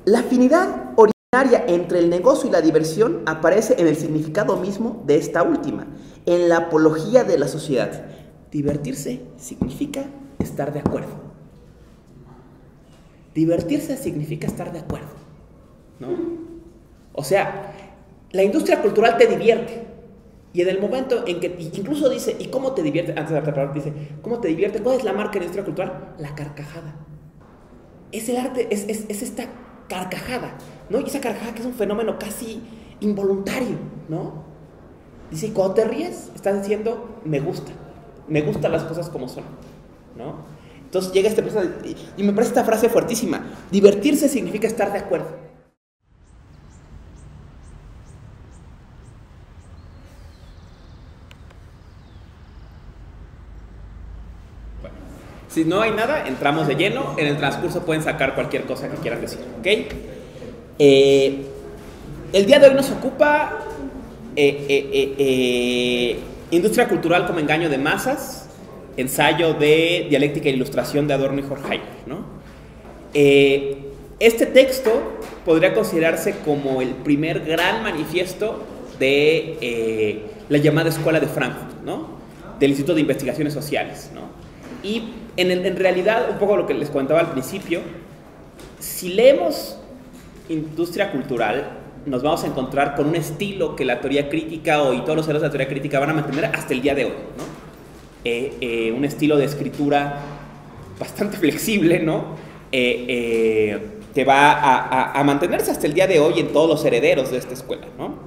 La afinidad originaria entre el negocio y la diversión aparece en el significado mismo de esta última, en la apología de la sociedad. Divertirse significa estar de acuerdo. Divertirse significa estar de acuerdo, ¿no? O sea, la industria cultural te divierte. Y en el momento en que incluso dice, ¿y cómo te divierte? Antes de darte la palabra, dice, ¿cómo te divierte? ¿Cuál es la marca de la industria cultural? La carcajada. Es el arte, es esta carcajada, ¿no? Y esa carcajada que es un fenómeno casi involuntario, ¿no? Dice, y cuando te ríes, estás diciendo, me gustan las cosas como son, ¿no? Entonces llega este persona y me parece esta frase fuertísima. Divertirse significa estar de acuerdo. Si no hay nada, entramos de lleno. En el transcurso pueden sacar cualquier cosa que quieran decir, ¿ok? El día de hoy nos ocupa industria cultural como engaño de masas, ensayo de dialéctica e ilustración de Adorno y Horkheimer, ¿no? Este texto podría considerarse como el primer gran manifiesto de la llamada Escuela de Frankfurt, ¿no? Del Instituto de Investigaciones Sociales, ¿no? Y en realidad, un poco lo que les comentaba al principio, si leemos industria cultural, nos vamos a encontrar con un estilo que la teoría crítica y todos los errores de la teoría crítica van a mantener hasta el día de hoy, ¿no? Un estilo de escritura bastante flexible, ¿no? Que va a mantenerse hasta el día de hoy en todos los herederos de esta escuela, ¿no?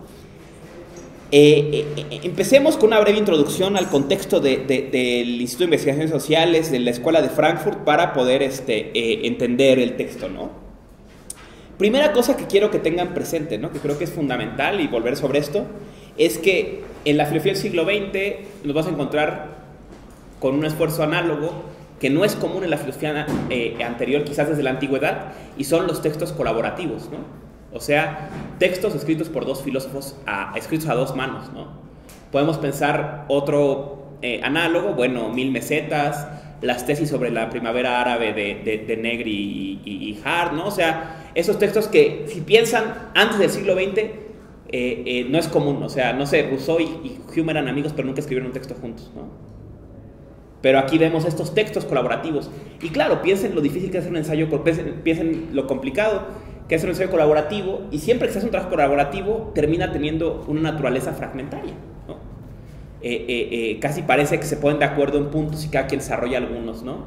Empecemos con una breve introducción al contexto del Instituto de Investigaciones Sociales de la Escuela de Frankfurt para poder entender el texto, ¿no? Primera cosa que quiero que tengan presente, ¿no? Que creo que es fundamental y volver sobre esto, es que en la filosofía del siglo XX nos vamos a encontrar con un esfuerzo análogo que no es común en la filosofía anterior, quizás desde la antigüedad, y son los textos colaborativos, ¿no? O sea, textos escritos por dos filósofos, escritos a dos manos, ¿no? Podemos pensar otro análogo, bueno, Mil Mesetas, las tesis sobre la primavera árabe de Negri y Hart, ¿no? O sea, esos textos que, si piensan antes del siglo XX, no es común. O sea, no sé, Rousseau y Hume eran amigos, pero nunca escribieron un texto juntos, ¿no? Pero aquí vemos estos textos colaborativos. Y claro, piensen lo difícil que es hacer un ensayo, piensen lo complicado que es un ensayo colaborativo, y siempre que se hace un trabajo colaborativo termina teniendo una naturaleza fragmentaria, ¿no? Casi parece que se ponen de acuerdo en puntos y cada quien desarrolla algunos, ¿no?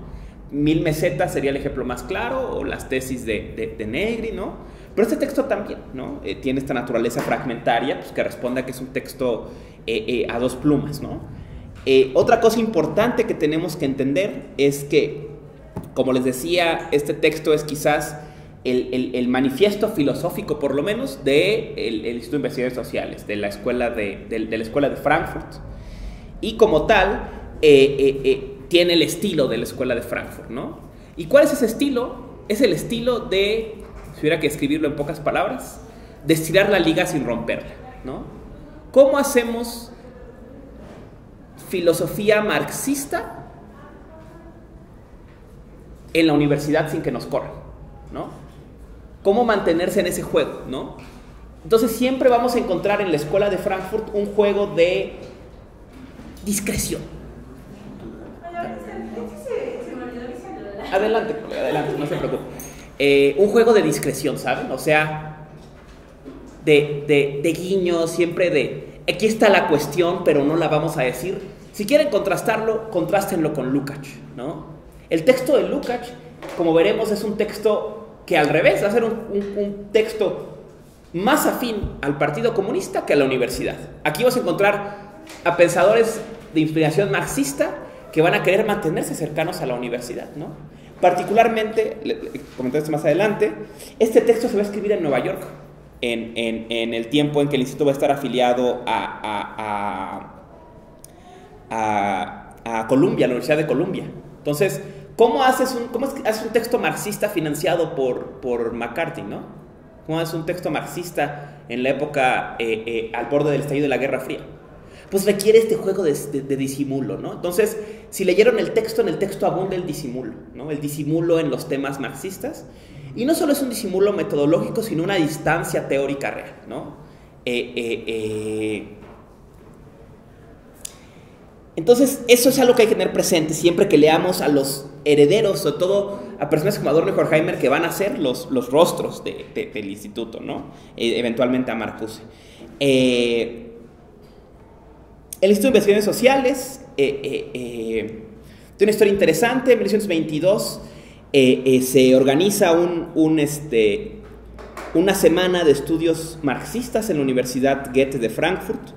Mil Mesetas sería el ejemplo más claro, o las tesis de Negri, ¿no? Pero este texto también, ¿no? Tiene esta naturaleza fragmentaria, pues, que responde a que es un texto a dos plumas, ¿no? Otra cosa importante que tenemos que entender es que, como les decía, este texto es quizás el manifiesto filosófico, por lo menos, del Instituto de Investigaciones Sociales, de la Escuela de Frankfurt, y como tal, tiene el estilo de la Escuela de Frankfurt, ¿no? ¿Y cuál es ese estilo? Es el estilo de, si hubiera que escribirlo en pocas palabras, de estirar la liga sin romperla, ¿no? ¿Cómo hacemos filosofía marxista en la universidad sin que nos corran, ¿no? ¿Cómo mantenerse en ese juego, ¿no? Entonces siempre vamos a encontrar en la Escuela de Frankfurt un juego de discreción. Adelante, no se preocupe. Un juego de discreción, ¿saben? O sea, de guiños, siempre de aquí está la cuestión, pero no la vamos a decir. Si quieren contrastarlo, contrástenlo con Lukács, ¿no? El texto de Lukács, como veremos, es un texto que al revés va a ser un texto más afín al Partido Comunista que a la universidad. Aquí vas a encontrar a pensadores de inspiración marxista que van a querer mantenerse cercanos a la universidad, ¿no? Particularmente, comentaré esto más adelante, este texto se va a escribir en Nueva York, en el tiempo en que el instituto va a estar afiliado a Columbia, la Universidad de Columbia. Entonces, ¿cómo haces un texto marxista financiado por McCarthy, ¿no? ¿Cómo haces un texto marxista en la época al borde del estallido de la Guerra Fría? Pues requiere este juego de disimulo, ¿no? Entonces, si leyeron el texto, en el texto abunda el disimulo, ¿no? El disimulo en los temas marxistas. Y no solo es un disimulo metodológico, sino una distancia teórica real, ¿no? Entonces, eso es algo que hay que tener presente siempre que leamos a los herederos, sobre todo a personas como Adorno y Horkheimer, que van a ser los rostros del instituto, ¿no? Eventualmente a Marcuse. El Instituto de Investigaciones Sociales tiene una historia interesante. En 1922 se organiza una semana de estudios marxistas en la Universidad Goethe de Frankfurt.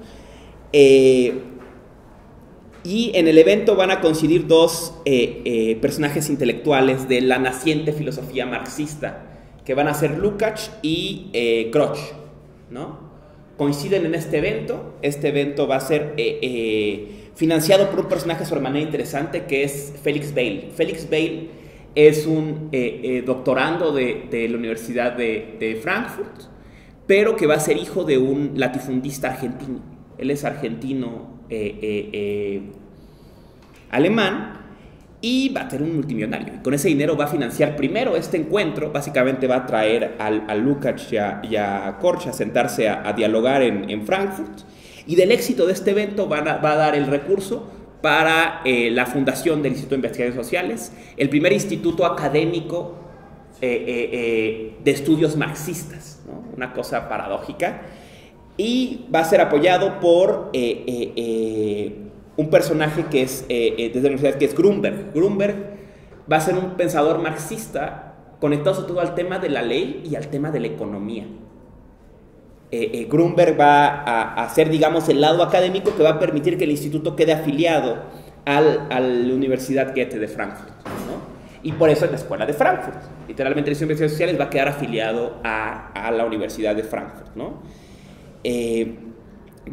Y en el evento van a coincidir dos personajes intelectuales de la naciente filosofía marxista, que van a ser Lukács y Kroc, ¿no? Coinciden en este evento. Este evento va a ser financiado por un personaje sobremanera interesante, que es Felix Weil. Felix Weil es un doctorando de la Universidad de Frankfurt, pero que va a ser hijo de un latifundista argentino. Él es argentino alemán y va a ser un multimillonario. Y con ese dinero va a financiar primero este encuentro. Básicamente va a traer a Lukács y a Korsch a sentarse a dialogar en Frankfurt. Y del éxito de este evento va a dar el recurso para la fundación del Instituto de Investigaciones Sociales, el primer instituto académico de estudios marxistas, ¿no? Una cosa paradójica. Y va a ser apoyado por un personaje que es desde la universidad, que es Grünberg. Grünberg va a ser un pensador marxista conectado sobre todo al tema de la ley y al tema de la economía. Grünberg va a ser, digamos, el lado académico que va a permitir que el instituto quede afiliado a la Universidad Goethe de Frankfurt, ¿no? Y por eso es la Escuela de Frankfurt. Literalmente el Instituto de Investigaciones Sociales va a quedar afiliado a la Universidad de Frankfurt, ¿no? De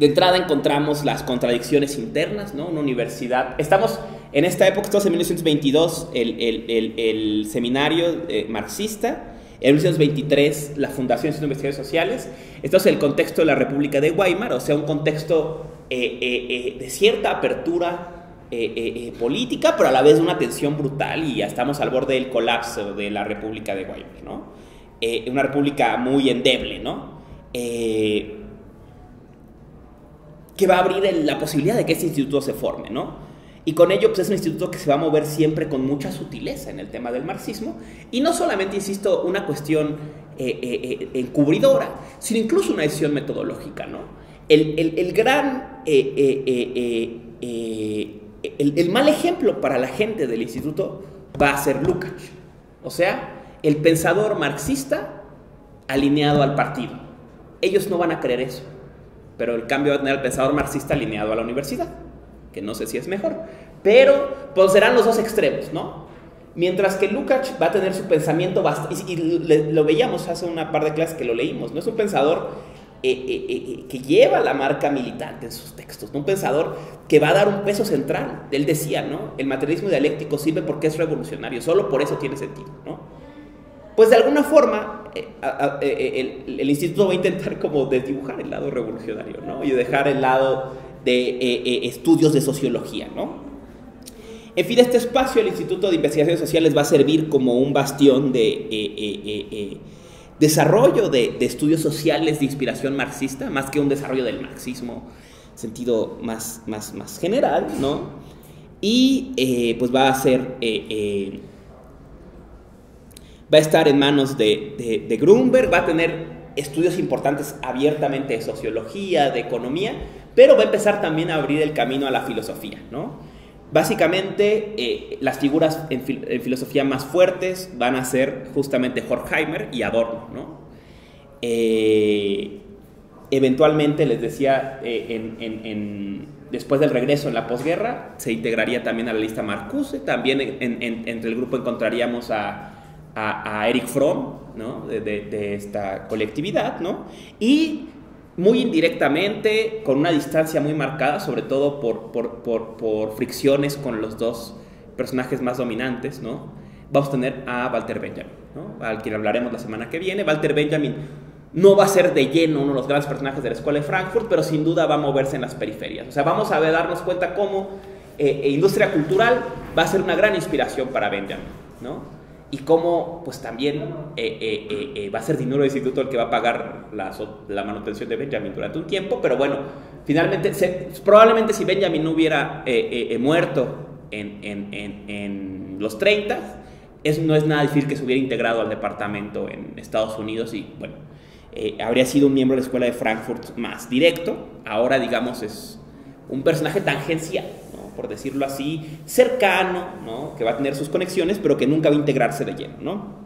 entrada encontramos las contradicciones internas, ¿no? Una universidad, estamos en esta época, estamos en 1922, el seminario marxista, en 1923 la Fundación de Investigaciones Sociales. Estamos en el contexto de la República de Weimar, o sea, un contexto de cierta apertura política, pero a la vez de una tensión brutal, y ya estamos al borde del colapso de la República de Weimar, ¿no? Una república muy endeble, ¿no? Que va a abrir la posibilidad de que este instituto se forme, ¿no? Y con ello, pues, es un instituto que se va a mover siempre con mucha sutileza en el tema del marxismo, y no solamente, insisto, una cuestión encubridora, sino incluso una decisión metodológica, ¿no? El mal ejemplo para la gente del instituto va a ser Lukács, o sea, el pensador marxista alineado al partido. Ellos no van a creer eso, pero el cambio va a tener al pensador marxista alineado a la universidad, que no sé si es mejor, pero pues serán los dos extremos, ¿no? Mientras que Lukács va a tener su pensamiento y lo veíamos hace una par de clases que lo leímos, no es un pensador que lleva la marca militante en sus textos, ¿no? Un pensador que va a dar un peso central. Él decía, ¿no? El materialismo dialéctico sirve porque es revolucionario, solo por eso tiene sentido, ¿no? Pues de alguna forma el instituto va a intentar como desdibujar el lado revolucionario, ¿no? Y dejar el lado de estudios de sociología, ¿no? En fin, este espacio, el Instituto de Investigaciones Sociales, va a servir como un bastión de desarrollo de estudios sociales de inspiración marxista, más que un desarrollo del marxismo en sentido más general, ¿no? Y pues va a ser... va a estar en manos de Grünberg, va a tener estudios importantes abiertamente de sociología, de economía, pero va a empezar también a abrir el camino a la filosofía, ¿no? Básicamente, las figuras en filosofía más fuertes van a ser justamente Horkheimer y Adorno, ¿no? Eventualmente, les decía, después del regreso en la posguerra, se integraría también a la lista Marcuse. También entre el grupo encontraríamos a Erich Fromm, ¿no? de esta colectividad, ¿no? Y muy indirectamente, con una distancia muy marcada, sobre todo por fricciones con los dos personajes más dominantes, ¿no? Vamos a tener a Walter Benjamin, ¿no? Al quien hablaremos la semana que viene. Walter Benjamin no va a ser de lleno uno de los grandes personajes de la Escuela de Frankfurt, pero sin duda va a moverse en las periferias. O sea, vamos a darnos cuenta cómo industria cultural va a ser una gran inspiración para Benjamin, ¿no? y cómo pues también va a ser dinero del instituto el que va a pagar la manutención de Benjamin durante un tiempo, pero bueno, finalmente, probablemente si Benjamin no hubiera muerto en los 30, no es nada difícil que se hubiera integrado al departamento en Estados Unidos y bueno, habría sido un miembro de la Escuela de Frankfurt más directo. Ahora digamos es un personaje tangencial, ¿no? Por decirlo así, cercano, ¿no? Que va a tener sus conexiones, pero que nunca va a integrarse de lleno, ¿no?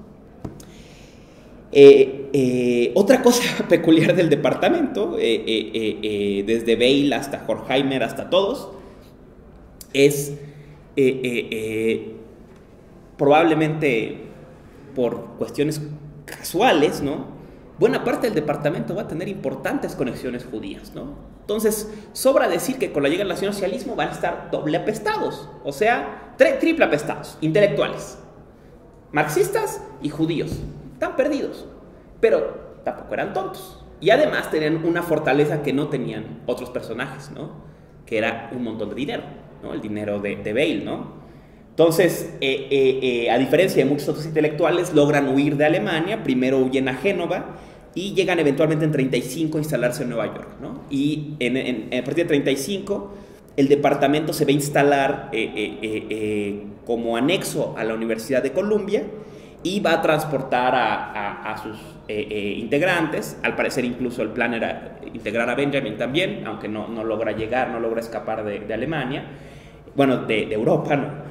Otra cosa peculiar del departamento, desde Weil hasta Horkheimer hasta todos, es probablemente por cuestiones casuales, ¿no? Buena parte del departamento va a tener importantes conexiones judías, ¿no? Entonces, sobra decir que con la llegada del nacionalsocialismo van a estar doble apestados, o sea, triple apestados, intelectuales, marxistas y judíos. Están perdidos, pero tampoco eran tontos. Y además tenían una fortaleza que no tenían otros personajes, ¿no? Que era un montón de dinero, ¿no? El dinero de Weil, ¿no? Entonces, a diferencia de muchos otros intelectuales, logran huir de Alemania, primero huyen a Génova y llegan eventualmente en 35 a instalarse en Nueva York, ¿no? Y a partir de 35, el departamento se va a instalar como anexo a la Universidad de Columbia y va a transportar a sus integrantes. Al parecer incluso el plan era integrar a Benjamin también, aunque no logra llegar, no logra escapar de Alemania, bueno, de Europa, ¿no?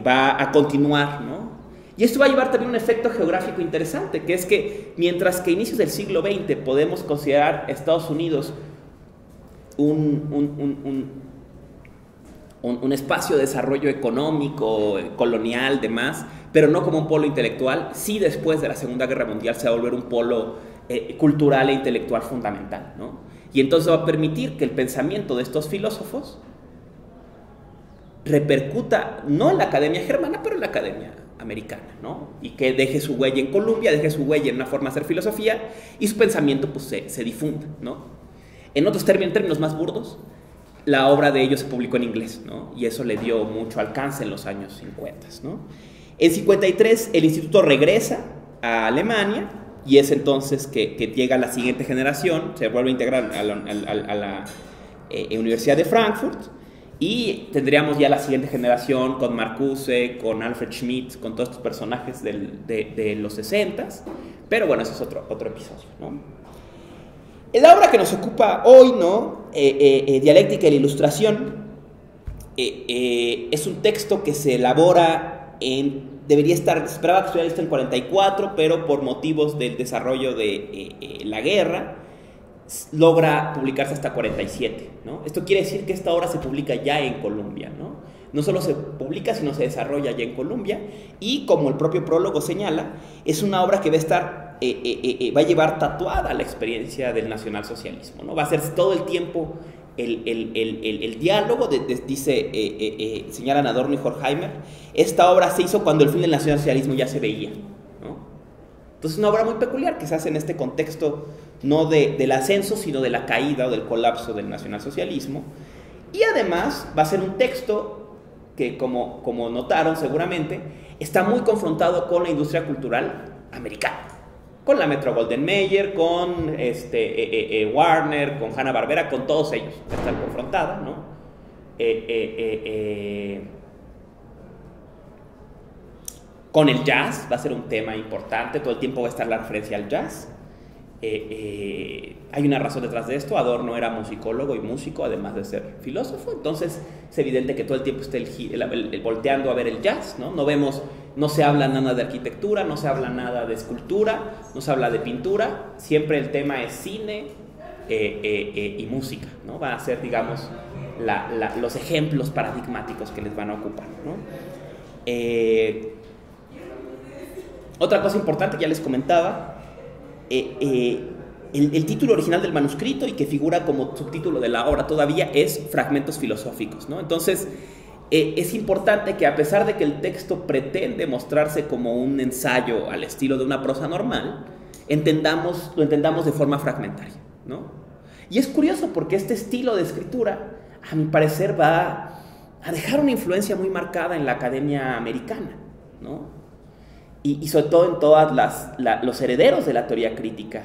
Va a continuar, ¿no? Y esto va a llevar también un efecto geográfico interesante, que es que mientras que a inicios del siglo XX podemos considerar Estados Unidos un espacio de desarrollo económico, colonial, demás, pero no como un polo intelectual, sí después de la Segunda Guerra Mundial se va a volver un polo cultural e intelectual fundamental, ¿no? Y entonces va a permitir que el pensamiento de estos filósofos repercuta no en la academia germana, pero en la academia americana, ¿no? Y que deje su huella en Columbia, deje su huella en una forma de hacer filosofía y su pensamiento pues se difunda, ¿no? En otros términos más burdos, la obra de ellos se publicó en inglés, ¿no? Y eso le dio mucho alcance en los años 50, ¿no? En 53 el instituto regresa a Alemania y es entonces que llega la siguiente generación, se vuelve a integrar a la Universidad de Frankfurt. Y tendríamos ya la siguiente generación con Marcuse, con Alfred Schmidt, con todos estos personajes de los 60s. Pero bueno, eso es otro episodio, ¿no? La obra que nos ocupa hoy, ¿no? Dialéctica y la Ilustración, es un texto que se elabora esperaba que estuviera listo en 44, pero por motivos del desarrollo de la guerra, logra publicarse hasta 47, ¿no? Esto quiere decir que esta obra se publica ya en Columbia, ¿no? No solo se publica, sino se desarrolla ya en Columbia y, como el propio prólogo señala, es una obra que va a estar, va a llevar tatuada la experiencia del nacionalsocialismo, ¿no? Va a ser todo el tiempo el diálogo, señalan Adorno y Horkheimer. Esta obra se hizo cuando el fin del nacionalsocialismo ya se veía, ¿no? Entonces es una obra muy peculiar que se hace en este contexto no del ascenso, sino de la caída o del colapso del nacionalsocialismo. Y además va a ser un texto que, como notaron seguramente, está muy confrontado con la industria cultural americana, con la Metro-Goldwyn-Mayer, con Warner, con Hanna-Barbera, con todos ellos va a estar confrontada, ¿no? Con el jazz va a ser un tema importante, todo el tiempo va a estar la referencia al jazz. Hay una razón detrás de esto. Adorno era musicólogo y músico, además de ser filósofo, entonces es evidente que todo el tiempo está el volteando a ver el jazz, ¿no? No se habla nada de arquitectura, no se habla nada de escultura, no se habla de pintura, siempre el tema es cine y música, ¿no? Van a ser, digamos, los ejemplos paradigmáticos que les van a ocupar, ¿no? Otra cosa importante, ya les comentaba, el título original del manuscrito y que figura como subtítulo de la obra todavía es Fragmentos filosóficos, ¿no? Entonces es importante que, a pesar de que el texto pretende mostrarse como un ensayo al estilo de una prosa normal, lo entendamos de forma fragmentaria, ¿no? Y es curioso porque este estilo de escritura, a mi parecer, va a dejar una influencia muy marcada en la academia americana, ¿no? Y sobre todo en todos los herederos de la teoría crítica,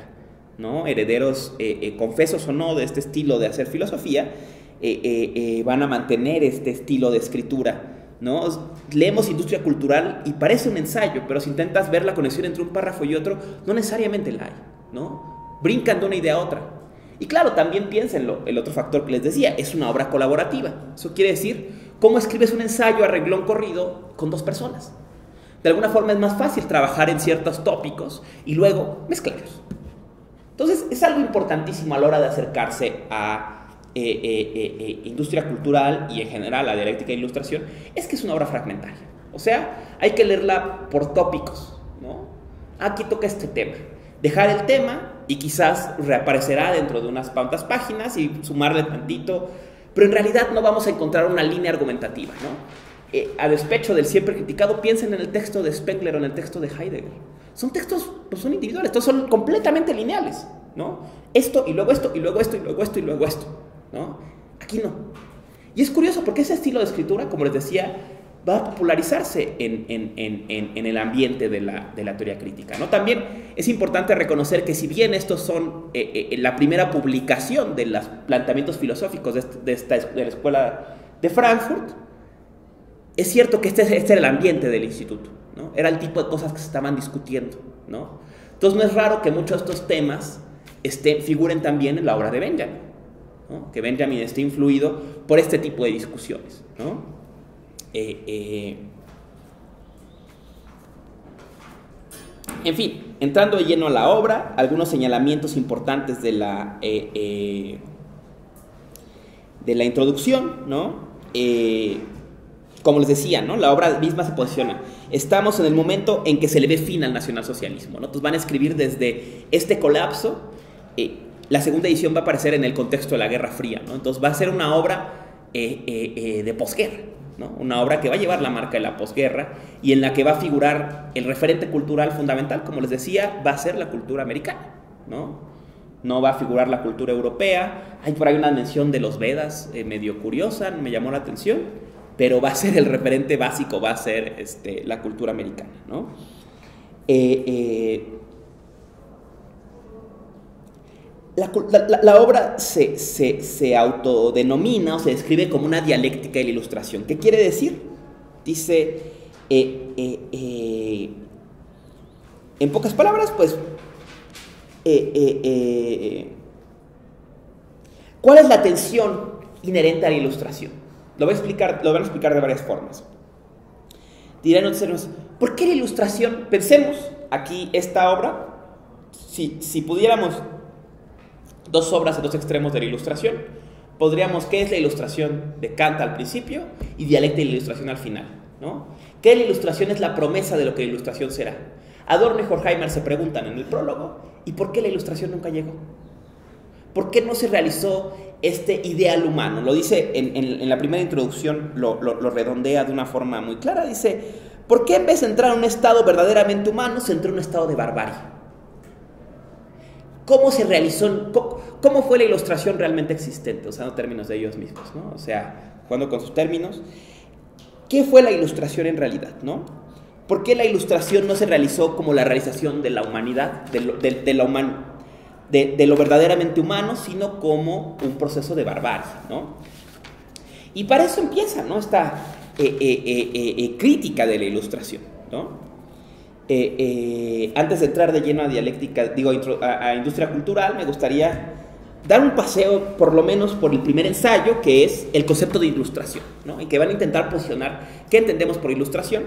¿no? Herederos, confesos o no, de este estilo de hacer filosofía, van a mantener este estilo de escritura, ¿no? Leemos Industria Cultural y parece un ensayo, pero si intentas ver la conexión entre un párrafo y otro, no necesariamente la hay, ¿no? Brincan de una idea a otra. Y claro, también piénsenlo, el otro factor que les decía, es una obra colaborativa. Eso quiere decir, ¿cómo escribes un ensayo a renglón corrido con dos personas? De alguna forma es más fácil trabajar en ciertos tópicos y luego mezclarlos. Entonces, es algo importantísimo a la hora de acercarse a industria cultural y en general a dialéctica e ilustración, es que es una obra fragmentaria. O sea, hay que leerla por tópicos, ¿no? Aquí toca este tema. Dejar el tema y quizás reaparecerá dentro de unas cuantas páginas y sumarle tantito, pero en realidad no vamos a encontrar una línea argumentativa, ¿no? A despecho del siempre criticado, piensen en el texto de Spengler o en el texto de Heidegger. Son textos, pues son individuales, estos son completamente lineales, ¿no? Esto, y luego esto, y luego esto, y luego esto, y luego esto, ¿no? Aquí no. Y es curioso porque ese estilo de escritura, como les decía, va a popularizarse en el ambiente de la teoría crítica, ¿no? También es importante reconocer que si bien estos son la primera publicación de los planteamientos filosóficos de la Escuela de Frankfurt, es cierto que este era el ambiente del instituto, ¿no? Era el tipo de cosas que se estaban discutiendo, ¿no? Entonces no es raro que muchos de estos temas figuren también en la obra de Benjamin, ¿no? Que Benjamin esté influido por este tipo de discusiones, ¿no? En fin, entrando de lleno a la obra, algunos señalamientos importantes de la introducción, ¿no? Como les decía, ¿no? La obra misma se posiciona. Estamos en el momento en que se le ve fin al nacionalsocialismo, ¿no? Entonces van a escribir desde este colapso. La segunda edición va a aparecer en el contexto de la Guerra Fría, ¿no? Entonces va a ser una obra de posguerra, ¿no? Una obra que va a llevar la marca de la posguerra y en la que va a figurar el referente cultural fundamental, como les decía, va a ser la cultura americana, ¿no? No va a figurar la cultura europea. Hay por ahí una mención de los Vedas medio curiosa, me llamó la atención, pero va a ser el referente básico, va a ser la cultura americana, ¿no? La obra se autodenomina o se describe como una dialéctica de la ilustración. ¿Qué quiere decir? Dice, en pocas palabras, pues, ¿cuál es la tensión inherente a la ilustración? Lo van a explicar de varias formas. Dirán ustedes, ¿por qué la ilustración? Pensemos aquí esta obra, si pudiéramos dos obras en dos extremos de la ilustración, podríamos, ¿qué es la ilustración de Kant al principio y dialéctica de la ilustración al final, ¿no? ¿Qué la ilustración es la promesa de lo que la ilustración será? Adorno y Horkheimer se preguntan en el prólogo, ¿y por qué la ilustración nunca llegó? ¿Por qué no se realizó este ideal humano? Lo dice en la primera introducción, lo redondea de una forma muy clara, dice, ¿por qué en vez de entrar a un estado verdaderamente humano, se entró a un estado de barbarie? ¿Cómo se realizó? ¿Cómo fue la ilustración realmente existente? Usando términos de ellos mismos, ¿no? O sea, jugando con sus términos. ¿Qué fue la ilustración en realidad, no? ¿Por qué la ilustración no se realizó como la realización de la humanidad, de lo verdaderamente humano, sino como un proceso de barbarie, ¿no? Y para eso empieza, ¿no? Esta crítica de la ilustración, ¿no? Antes de entrar de lleno a dialéctica, a industria cultural, me gustaría dar un paseo, por lo menos por el primer ensayo, que es el concepto de ilustración, ¿no? Y que van a intentar posicionar qué entendemos por ilustración.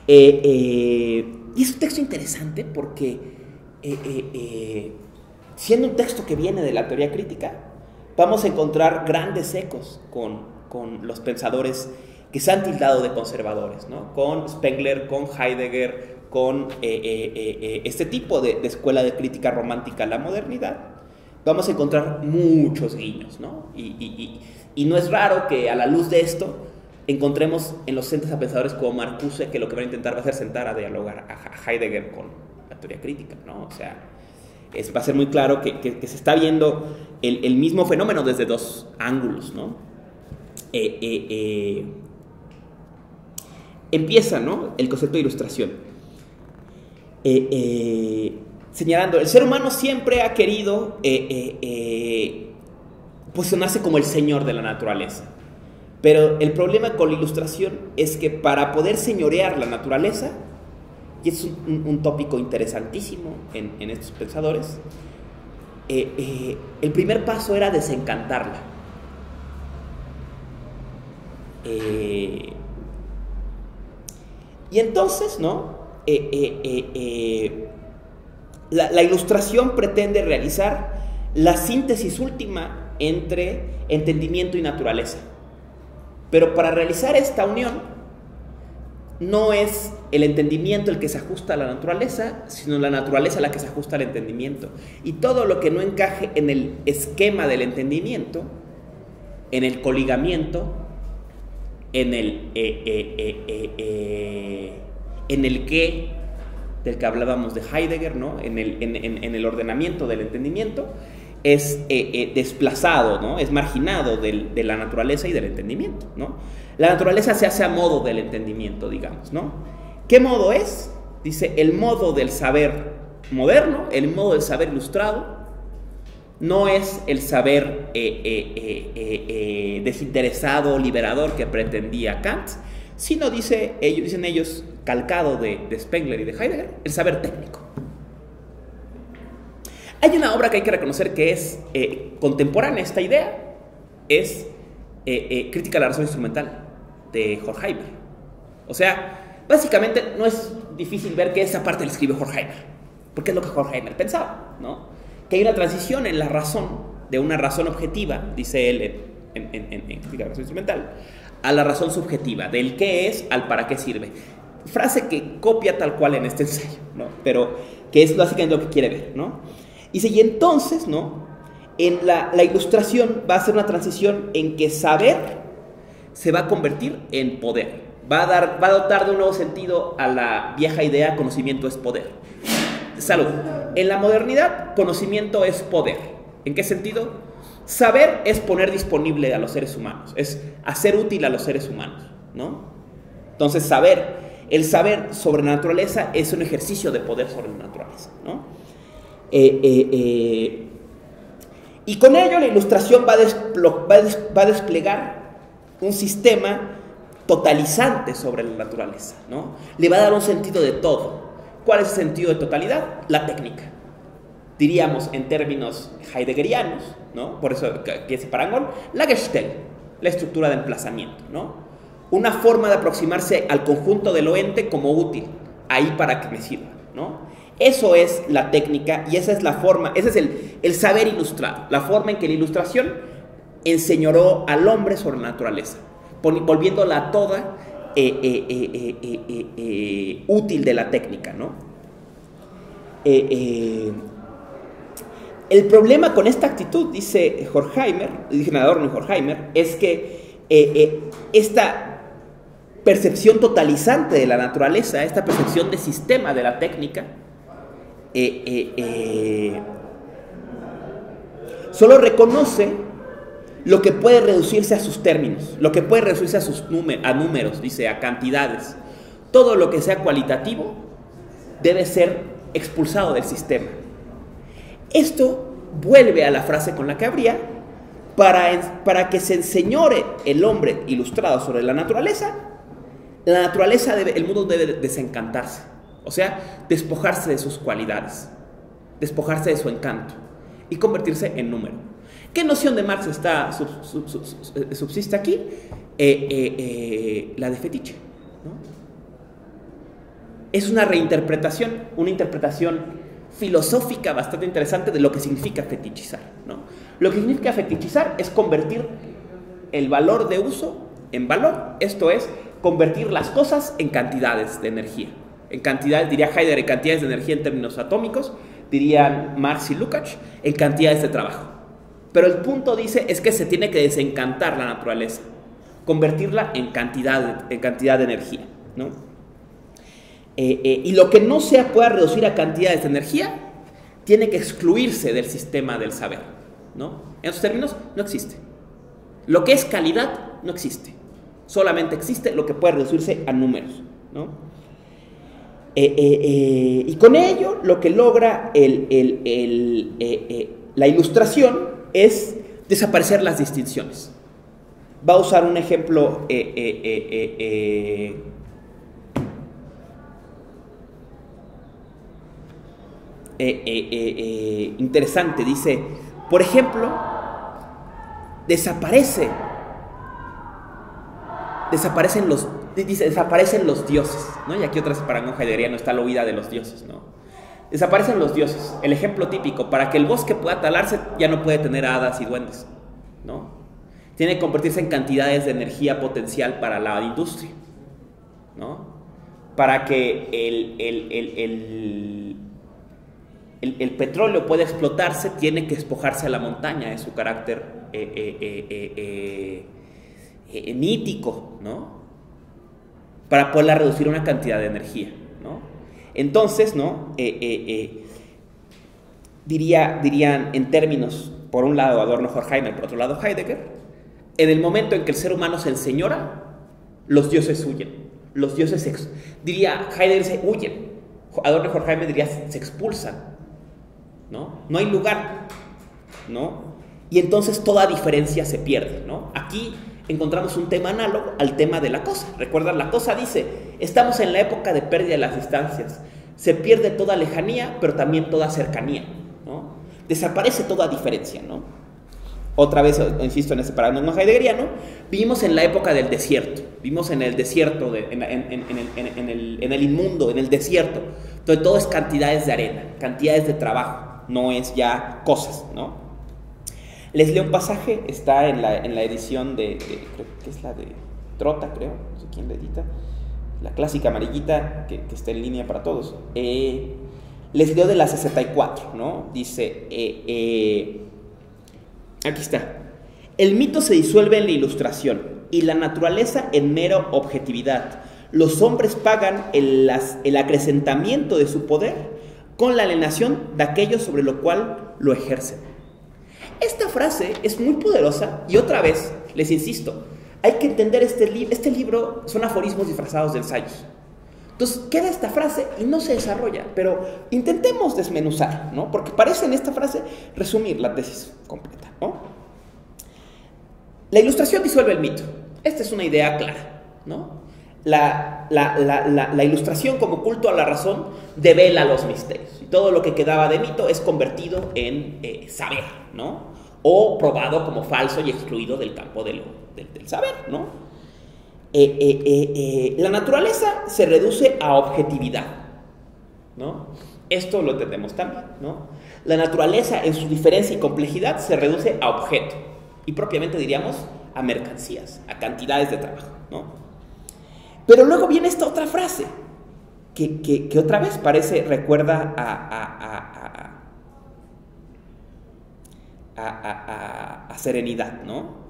Y es un texto interesante porque, siendo un texto que viene de la teoría crítica, vamos a encontrar grandes ecos con los pensadores que se han tildado de conservadores, ¿no? Con Spengler, con Heidegger, con este tipo de escuela de crítica romántica a la modernidad, vamos a encontrar muchos guiños, ¿no? Y no es raro que a la luz de esto encontremos en los entes a pensadores como Marcuse, que lo que van a intentar va a ser sentar a dialogar a Heidegger con la teoría crítica, ¿no? O sea, va a ser muy claro que se está viendo el mismo fenómeno desde dos ángulos, ¿no? empieza, ¿no?, el concepto de ilustración, señalando, el ser humano siempre ha querido posicionarse como el señor de la naturaleza. Pero el problema con la ilustración es que para poder señorear la naturaleza, y es un tópico interesantísimo en estos pensadores, el primer paso era desencantarla. Y entonces, ¿no?, la ilustración pretende realizar la síntesis última entre entendimiento y naturaleza. Pero para realizar esta unión, no es el entendimiento el que se ajusta a la naturaleza, sino la naturaleza la que se ajusta al entendimiento. Y todo lo que no encaje en el esquema del entendimiento, en el coligamiento, en el qué, del que hablábamos de Heidegger, ¿no?, en el ordenamiento del entendimiento, es desplazado, ¿no?, es marginado de la naturaleza y del entendimiento, ¿no? La naturaleza se hace a modo del entendimiento, digamos, ¿no? ¿Qué modo es? Dice, el modo del saber moderno, el modo del saber ilustrado, no es el saber desinteresado, liberador que pretendía Kant, sino, dicen ellos, calcado de Spengler y de Heidegger, el saber técnico. Hay una obra que hay que reconocer que es contemporánea a esta idea, es Crítica a la razón instrumental, de Horkheimer. O sea, básicamente no es difícil ver que esa parte la escribe Horkheimer, porque es lo que Horkheimer pensaba, ¿no? Que hay una transición en la razón, de una razón objetiva, dice él en Crítica a la razón instrumental, a la razón subjetiva, del qué es al para qué sirve. Frase que copia tal cual en este ensayo, ¿no?, pero que es básicamente lo que quiere ver, ¿no? Dice, y entonces, ¿no?, en la ilustración va a ser una transición en que saber se va a convertir en poder. Va a dotar de un nuevo sentido a la vieja idea, conocimiento es poder. Salud. En la modernidad, conocimiento es poder. ¿En qué sentido? Saber es poner disponible a los seres humanos, es hacer útil a los seres humanos, ¿no? Entonces, el saber sobre la naturaleza es un ejercicio de poder sobre la naturaleza, ¿no? Y con ello la ilustración va a desplegar un sistema totalizante sobre la naturaleza, ¿no? Le va a dar un sentido de todo. ¿Cuál es el sentido de totalidad? La técnica. Diríamos en términos heideggerianos, ¿no?, por eso que ese parangón, la Gestalt, la estructura de emplazamiento, ¿no? Una forma de aproximarse al conjunto de lo ente como útil, ahí para que me sirva, ¿no? Eso es la técnica y esa es la forma, ese es el saber ilustrado, la forma en que la ilustración enseñoró al hombre sobre la naturaleza, volviéndola toda útil de la técnica, ¿no? El problema con esta actitud, dice Adorno y Horkheimer, es que esta percepción totalizante de la naturaleza, esta percepción de sistema de la técnica, solo reconoce lo que puede reducirse a sus términos, lo que puede reducirse a números, dice, a cantidades. Todo lo que sea cualitativo debe ser expulsado del sistema. Esto vuelve a la frase con la que abría, para que se enseñore el hombre ilustrado sobre la naturaleza, el mundo debe desencantarse, o sea, despojarse de sus cualidades, despojarse de su encanto y convertirse en número. ¿Qué noción de Marx subsiste aquí? La de fetiche, ¿no? Es una reinterpretación, una interpretación filosófica bastante interesante de lo que significa fetichizar, ¿no? Lo que significa fetichizar es convertir el valor de uso en valor, esto es, convertir las cosas en cantidades de energía. En cantidades, diría Heidegger, en cantidades de energía en términos atómicos, dirían Marx y Lukács, en cantidades de trabajo. Pero el punto, dice, es que se tiene que desencantar la naturaleza, convertirla en cantidad de energía, ¿no? Y lo que no se pueda reducir a cantidades de energía tiene que excluirse del sistema del saber, ¿no? En esos términos no existe. Lo que es calidad no existe. Solamente existe lo que puede reducirse a números, ¿no? Y con ello lo que logra la ilustración es desaparecer las distinciones. Va a usar un ejemplo interesante. Dice, por ejemplo, desaparecen los dioses, ¿no? Y aquí otra vez para un heideggeriano está la huida de los dioses, ¿no? Desaparecen los dioses. El ejemplo típico, para que el bosque pueda talarse, ya no puede tener hadas y duendes, ¿no? Tiene que convertirse en cantidades de energía potencial para la industria, ¿no? Para que el petróleo pueda explotarse, tiene que despojarse a la montaña de su carácter mítico, ¿no? Para poderla reducir a una cantidad de energía, ¿no? Entonces, ¿no? Dirían en términos, por un lado Adorno, Horkheimer, por otro lado Heidegger, en el momento en que el ser humano se enseñora, los dioses huyen. Los dioses diría Heidegger, se huyen. Adorno y Horkheimer diría se expulsan, ¿no? No hay lugar, ¿no? Y entonces toda diferencia se pierde, ¿no? Aquí encontramos un tema análogo al tema de la cosa. ¿Recuerdan? La cosa dice, estamos en la época de pérdida de las distancias. Se pierde toda lejanía, pero también toda cercanía, ¿no? Desaparece toda diferencia, ¿no? Otra vez, insisto en ese paradigma heideggeriano, vivimos en la época del desierto. Vivimos en el desierto, en el inmundo, en el desierto, donde todo es cantidades de arena, cantidades de trabajo, no es ya cosas, ¿no? Les leo un pasaje, está en la edición creo que es la de Trota, creo, no sé quién la edita, la clásica amarillita que está en línea para todos. Les leo de la 64, ¿no? Dice, aquí está: el mito se disuelve en la ilustración y la naturaleza en mera objetividad. Los hombres pagan el acrecentamiento de su poder con la alienación de aquello sobre lo cual lo ejercen. Esta frase es muy poderosa y otra vez, les insisto, hay que entender este libro son aforismos disfrazados de ensayos. Entonces queda esta frase y no se desarrolla, pero intentemos desmenuzar, ¿no? Porque parece en esta frase resumir la tesis completa, ¿no? La ilustración disuelve el mito. Esta es una idea clara, ¿no? La ilustración como culto a la razón devela los misterios y todo lo que quedaba de mito es convertido en saber, ¿no? O probado como falso y excluido del campo del saber, ¿no? La naturaleza se reduce a objetividad, ¿no? Esto lo entendemos también, ¿no? La naturaleza en su diferencia y complejidad se reduce a objeto y propiamente diríamos a mercancías, a cantidades de trabajo, ¿no? Pero luego viene esta otra frase que otra vez recuerda a serenidad, ¿no?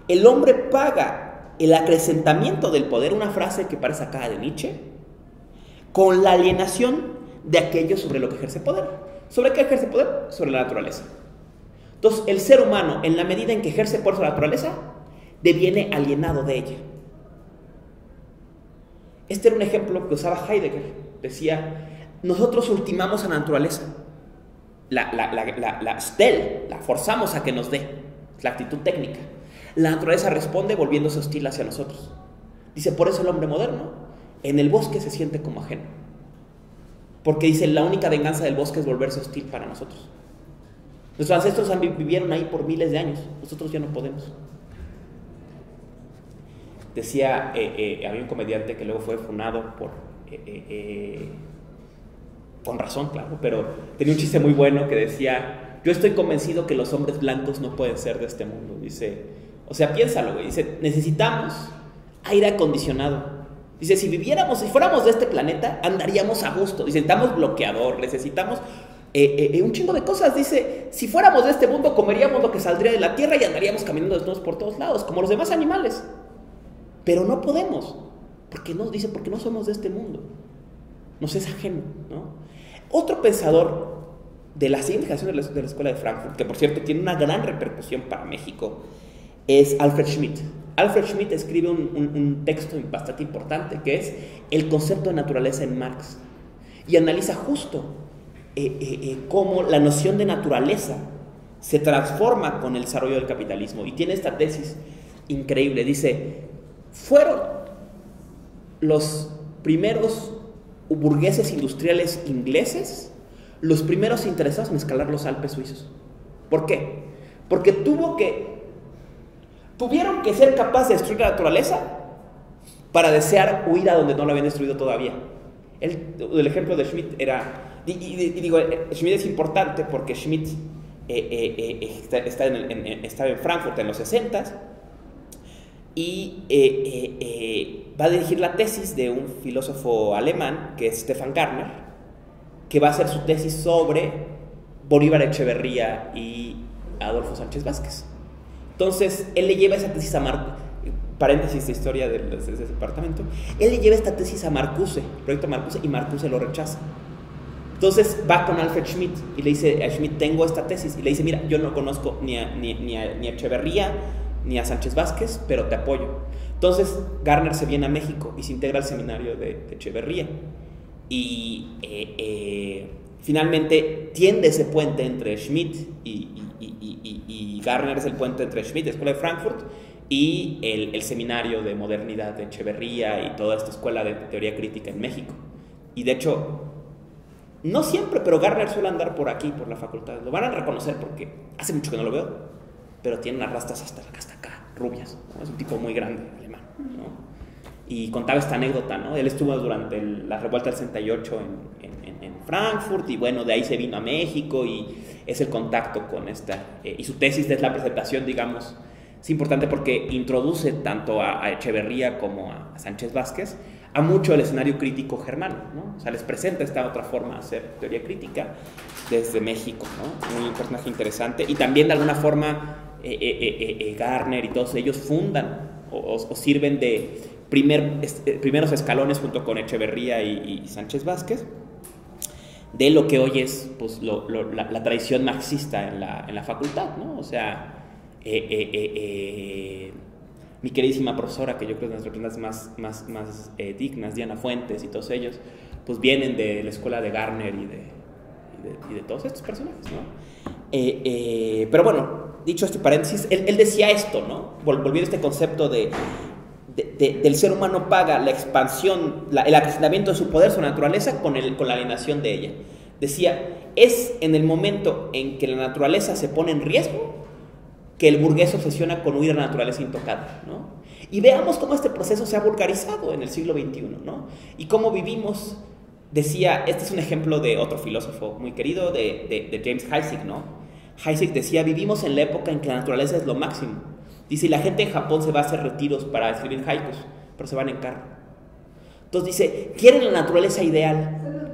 El hombre paga el acrecentamiento del poder, una frase que parece sacada de Nietzsche, con la alienación de aquello sobre lo que ejerce poder. ¿Sobre qué ejerce poder? Sobre la naturaleza. Entonces, el ser humano, en la medida en que ejerce poder sobre la naturaleza, deviene alienado de ella. Este era un ejemplo que usaba Heidegger. Decía, nosotros ultimamos a la naturaleza. La forzamos a que nos dé. La actitud técnica. La naturaleza responde volviéndose hostil hacia nosotros. Dice, por eso el hombre moderno en el bosque se siente como ajeno. Porque dice, la única venganza del bosque es volverse hostil para nosotros. Nuestros ancestros vivieron ahí por miles de años. Nosotros ya no podemos. Decía, había un comediante que luego fue funado con razón, claro, pero tenía un chiste muy bueno que decía, yo estoy convencido que los hombres blancos no pueden ser de este mundo. Dice, o sea, piénsalo, güey. Dice, necesitamos aire acondicionado. Dice, si fuéramos de este planeta, andaríamos a gusto. Dice, necesitamos bloqueador, necesitamos un chingo de cosas. Dice, si fuéramos de este mundo, comeríamos lo que saldría de la tierra y andaríamos caminando desnudos por todos lados, como los demás animales. Pero no podemos, porque no somos de este mundo. Nos es ajeno, ¿no? Otro pensador de la siguiente generación de la Escuela de Frankfurt, que por cierto tiene una gran repercusión para México, es Alfred Schmidt, Alfred Schmidt escribe un texto bastante importante que es El concepto de naturaleza en Marx, y analiza justo cómo la noción de naturaleza se transforma con el desarrollo del capitalismo, y tiene esta tesis increíble. Dice, fueron los primeros burgueses industriales ingleses los primeros interesados en escalar los Alpes suizos. ¿Por qué? Porque tuvieron que ser capaces de destruir la naturaleza para desear huir a donde no la habían destruido todavía. El ejemplo de Schmidt era, digo, Schmidt es importante porque Schmidt estaba en Frankfurt en los 60s y va a dirigir la tesis de un filósofo alemán que es Stefan Garner, que va a hacer su tesis sobre Bolívar Echeverría y Adolfo Sánchez Vázquez. Entonces, él le lleva esa tesis a Marcuse, paréntesis de historia de ese departamento, él le lleva esta tesis a Marcuse, el proyecto Marcuse, y Marcuse lo rechaza. Entonces va con Alfred Schmidt y le dice a Schmidt, tengo esta tesis, y le dice, mira, yo no conozco ni a Echeverría ni a Sánchez Vázquez, pero te apoyo. Entonces Garner se viene a México y se integra al seminario de Echeverría, y finalmente tiende ese puente entre Schmidt y Garner es el puente entre Schmidt, la Escuela de Frankfurt, y el seminario de modernidad de Echeverría y toda esta escuela de teoría crítica en México. Y de hecho, no siempre, pero Garner suele andar por aquí, por la facultad. Lo van a reconocer porque hace mucho que no lo veo, pero tiene unas rastas hasta acá, rubias, ¿no? Es un tipo muy grande, alemán, ¿no? Y contaba esta anécdota, ¿no? Él estuvo durante la revuelta del 68 en Frankfurt, y bueno, de ahí se vino a México, y es el contacto con y su tesis es la presentación, digamos, es importante porque introduce tanto a Echeverría como a Sánchez Vázquez a mucho el escenario crítico germano, ¿no? O sea, les presenta esta otra forma de hacer teoría crítica desde México, ¿no? Un personaje interesante, y también de alguna forma Garner y todos ellos fundan o sirven de primeros escalones junto con Echeverría y Sánchez Vázquez de lo que hoy es, pues, la tradición marxista en la facultad, ¿no? O sea, mi queridísima profesora, que yo creo que es una de las representantes más dignas, Diana Fuentes y todos ellos, pues vienen de la escuela de Garner y de todos estos personajes, ¿no? Pero bueno, dicho este paréntesis, él decía esto, ¿no? Volviendo a este concepto del ser humano paga la expansión, el acrecentamiento de su poder sobre la naturaleza con la alienación de ella. Decía, es en el momento en que la naturaleza se pone en riesgo que el burgués se obsesiona con huir a la naturaleza intocada, ¿no? Y veamos cómo este proceso se ha vulgarizado en el siglo XXI, ¿no? Y cómo vivimos, decía, este es un ejemplo de otro filósofo muy querido, de James Heisig, ¿no? Heisig decía, vivimos en la época en que la naturaleza es lo máximo. Dice, y la gente en Japón se va a hacer retiros para escribir haikus, pero se van en carro. Entonces dice, quieren la naturaleza ideal,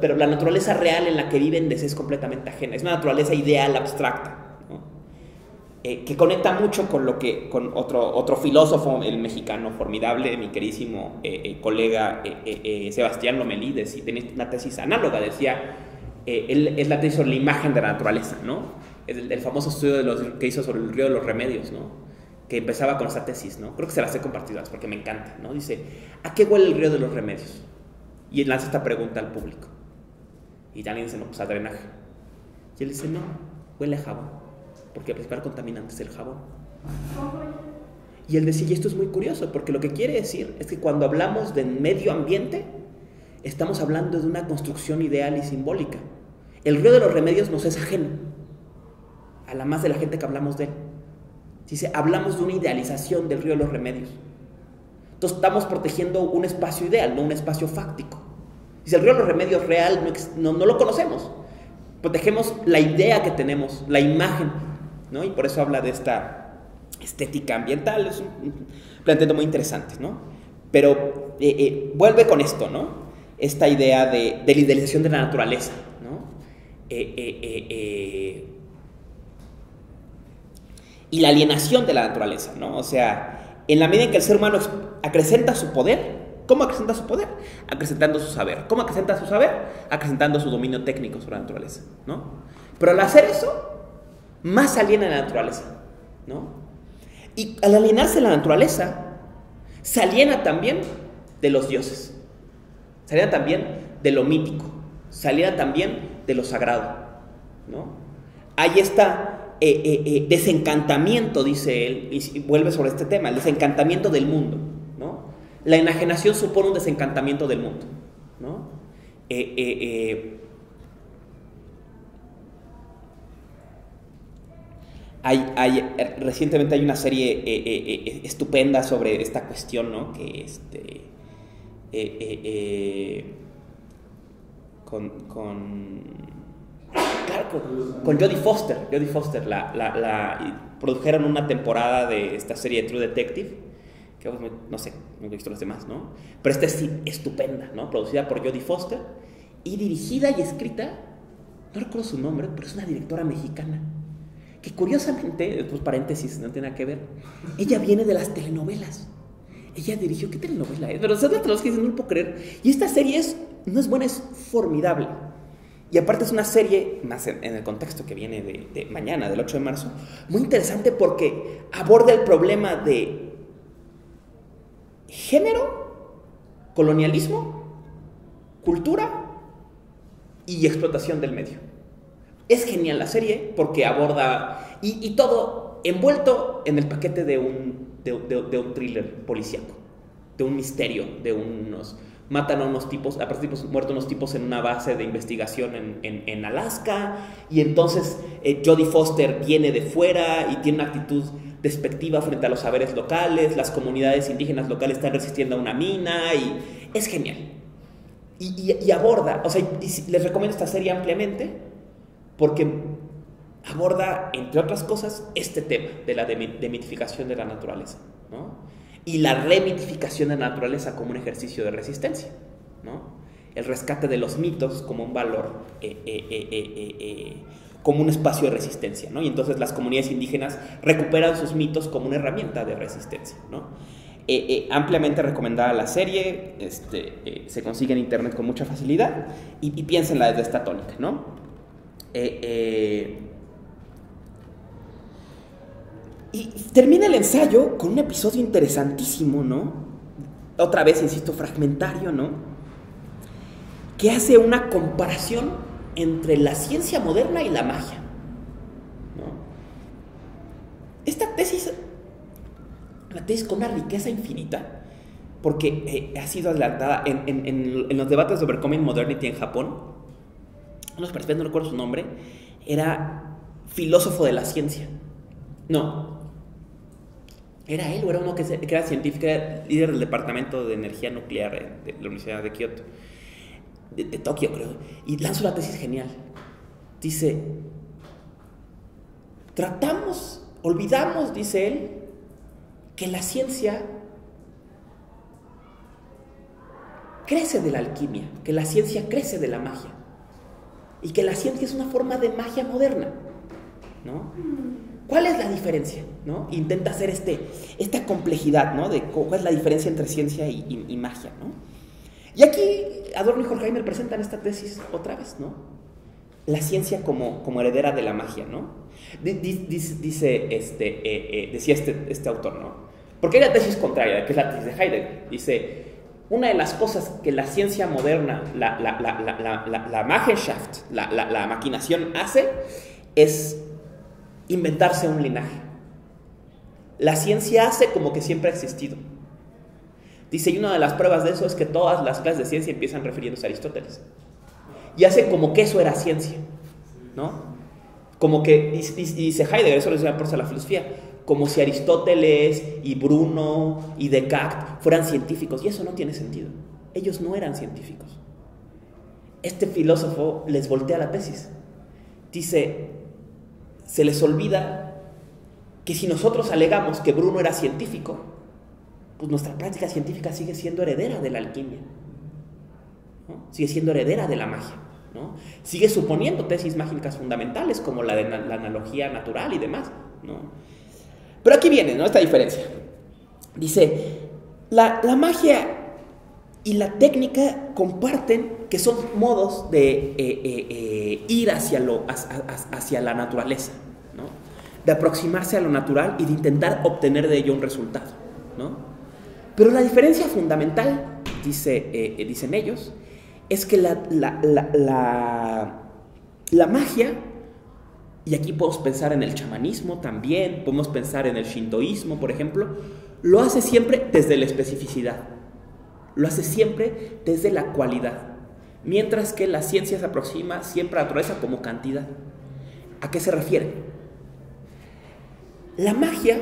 pero la naturaleza real en la que viven les es completamente ajena. Es una naturaleza ideal abstracta, ¿no? Que conecta mucho con otro filósofo, el mexicano formidable, mi queridísimo colega Sebastián Lomelides, y tenía una tesis análoga. Decía, es la tesis sobre la imagen de la naturaleza, ¿no? El famoso estudio que hizo sobre el río de los remedios, ¿no? Que empezaba con esta tesis, ¿no? Creo que se las he compartido porque me encanta, ¿no? Dice, ¿a qué huele el río de los remedios? Y él lanza esta pregunta al público. Y alguien dice, no, pues a drenaje. Y él dice, no, huele a jabón, porque el principal contaminante es el jabón. Y él decía, y esto es muy curioso, porque lo que quiere decir es que cuando hablamos de medio ambiente, estamos hablando de una construcción ideal y simbólica. El río de los remedios nos es ajeno, a la más de la gente que hablamos de él. Dice, hablamos de una idealización del río de los remedios. Entonces estamos protegiendo un espacio ideal, no un espacio fáctico. Dice, el río de los remedios real no lo conocemos. Protegemos la idea que tenemos, la imagen, ¿no? Y por eso habla de esta estética ambiental. Es un planteamiento muy interesante, ¿no? Pero vuelve con esto, ¿no? Esta idea de la idealización de la naturaleza, ¿no? Y la alienación de la naturaleza, ¿no? O sea, en la medida en que el ser humano acrecenta su poder, ¿cómo acrecenta su poder? Acrecentando su saber. ¿Cómo acrecenta su saber? Acrecentando su dominio técnico sobre la naturaleza, ¿no? Pero al hacer eso, más aliena la naturaleza, ¿no? Y al alienarse de la naturaleza, se aliena también de los dioses, se aliena también de lo mítico, se aliena también de lo sagrado, ¿no? Hay está desencantamiento, dice él, y vuelve sobre este tema, el desencantamiento del mundo, ¿no? La enajenación supone un desencantamiento del mundo, ¿no? Recientemente hay una serie estupenda sobre esta cuestión, ¿no? Que con Jodie Foster. Jodie Foster produjeron una temporada de esta serie de True Detective, que no sé, no he visto los demás, ¿no? Pero esta es estupenda, ¿no? Producida por Jodie Foster y dirigida y escrita, no recuerdo su nombre, pero es una directora mexicana, que curiosamente, pues paréntesis, no tiene nada que ver, ella viene de las telenovelas. Ella dirigió, ¿qué telenovela es? Pero ¿sabes los que dicen? No lo puedo creer. Y esta serie no es buena, es formidable. Y aparte es una serie, más en el contexto que viene de mañana, del 8 de marzo, muy interesante porque aborda el problema de género, colonialismo, cultura y explotación del medio. Es genial la serie porque aborda, y todo envuelto en el paquete de un thriller policíaco, de un misterio, matan a unos tipos, aparte muertos unos tipos en una base de investigación en Alaska, y entonces Jodie Foster viene de fuera y tiene una actitud despectiva frente a los saberes locales, las comunidades indígenas locales están resistiendo a una mina, y es genial. Y aborda, o sea, y les recomiendo esta serie ampliamente, porque aborda, entre otras cosas, este tema de la demitificación de la naturaleza, ¿no? Y la remitificación de la naturaleza como un ejercicio de resistencia, ¿no? El rescate de los mitos como un valor, como un espacio de resistencia, ¿no? Y entonces las comunidades indígenas recuperan sus mitos como una herramienta de resistencia, ¿no? Ampliamente recomendada la serie, se consigue en internet con mucha facilidad, y piénsenla desde esta tónica, ¿no? Y termina el ensayo con un episodio interesantísimo, ¿no? Otra vez, insisto, fragmentario, ¿no? Que hace una comparación entre la ciencia moderna y la magia, ¿no? Esta tesis, una tesis con una riqueza infinita, porque ha sido adelantada en los debates sobre Common Modernity en Japón. Unos perfectos, no recuerdo su nombre, era filósofo de la ciencia. No, era él o era uno que era científico, era líder del departamento de energía nuclear de la Universidad de Kioto, de Tokio, creo, y lanzó una tesis genial. Dice, olvidamos, dice él, que la ciencia crece de la alquimia, que la ciencia crece de la magia, y que la ciencia es una forma de magia moderna, ¿no? ¿Cuál es la diferencia? ¿No? Intenta hacer esta complejidad, ¿no? De cuál es la diferencia entre ciencia y magia, ¿no? Y aquí Adorno y Horkheimer presentan esta tesis otra vez, ¿no? La ciencia como heredera de la magia, ¿no? Decía este autor, ¿no? Porque hay la tesis contraria, que es la tesis de Heidegger. Dice, una de las cosas que la ciencia moderna, la Machenschaft, la maquinación hace, es inventarse un linaje. La ciencia hace como que siempre ha existido. Dice, y una de las pruebas de eso es que todas las clases de ciencia empiezan refiriéndose a Aristóteles. Y hace como que eso era ciencia, ¿no? Como que, dice Heidegger, eso lo decía por la filosofía, como si Aristóteles y Bruno y Descartes fueran científicos, y eso no tiene sentido. Ellos no eran científicos. Este filósofo les voltea la tesis. Dice, se les olvida que si nosotros alegamos que Bruno era científico, pues nuestra práctica científica sigue siendo heredera de la alquimia, ¿no? Sigue siendo heredera de la magia, ¿no? Sigue suponiendo tesis mágicas fundamentales como la de la analogía natural y demás, ¿no? Pero aquí viene, ¿no?, esta diferencia. Dice, la magia y la técnica comparten que son modos de ir hacia la naturaleza, ¿no? de aproximarse a lo natural y de intentar obtener de ello un resultado, ¿no? Pero la diferencia fundamental, dicen ellos, es que la magia, y aquí podemos pensar en el chamanismo también, podemos pensar en el shintoísmo, por ejemplo, lo hace siempre desde la especificidad, lo hace siempre desde la cualidad, mientras que la ciencia se aproxima siempre a la naturaleza como cantidad. ¿A qué se refiere? La magia,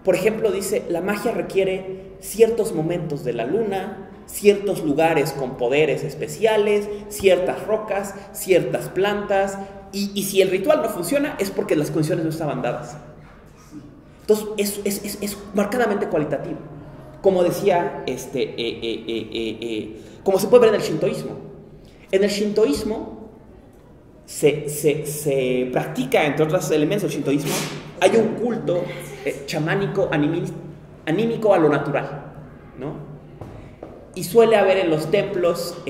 por ejemplo, dice, la magia requiere ciertos momentos de la luna, ciertos lugares con poderes especiales, ciertas rocas, ciertas plantas, y si el ritual no funciona es porque las condiciones no estaban dadas. Entonces es marcadamente cualitativo, como decía, como se puede ver en el shintoísmo. En el shintoísmo se practica, entre otros elementos del shintoísmo, hay un culto chamánico anímico a lo natural, ¿no? Y suele haber en los templos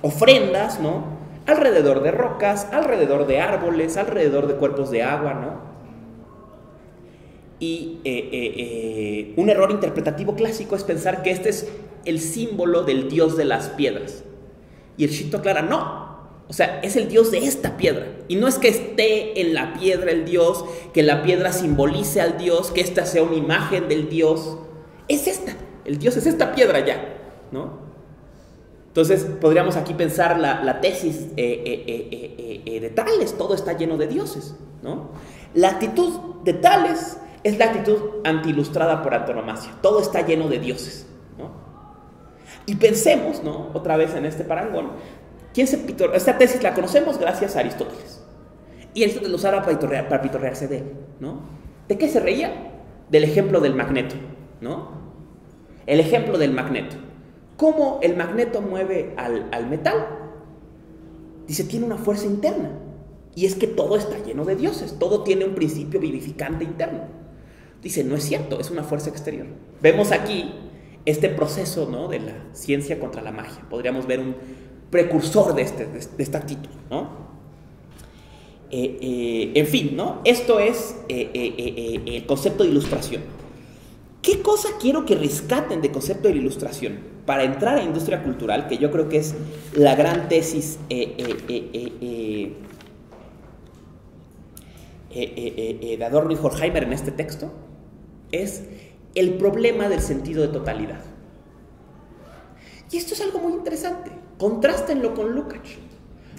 ofrendas, ¿no? Alrededor de rocas, alrededor de árboles, alrededor de cuerpos de agua, ¿no? Y un error interpretativo clásico es pensar que este es el símbolo del dios de las piedras. Y el Shinto aclara, no. O sea, es el dios de esta piedra. Y no es que esté en la piedra el dios, que la piedra simbolice al dios, que esta sea una imagen del dios. Es esta. El dios es esta piedra ya, ¿no? Entonces, podríamos aquí pensar la tesis de Tales, todo está lleno de dioses, ¿no? La actitud de Tales es la actitud antiilustrada por antonomasia, todo está lleno de dioses, ¿no? Y pensemos, ¿no? Otra vez en este parangón, esta tesis la conocemos gracias a Aristóteles, y Aristóteles lo usaba para pitorrearse de él, ¿no? ¿De qué se reía? Del ejemplo del magneto, ¿no? El ejemplo del magneto. ¿Cómo el magneto mueve al metal? Dice, tiene una fuerza interna. Y es que todo está lleno de dioses. Todo tiene un principio vivificante interno. Dice, no es cierto, es una fuerza exterior. Vemos aquí este proceso, ¿no? De la ciencia contra la magia. Podríamos ver un precursor de esta actitud, ¿no? En fin, ¿no? Esto es el concepto de ilustración. ¿Qué cosa quiero que rescaten de concepto de la ilustración? Para entrar a industria cultural, que yo creo que es la gran tesis de Adorno y Horkheimer en este texto, es el problema del sentido de totalidad. Y esto es algo muy interesante. Contrástenlo con Lukács.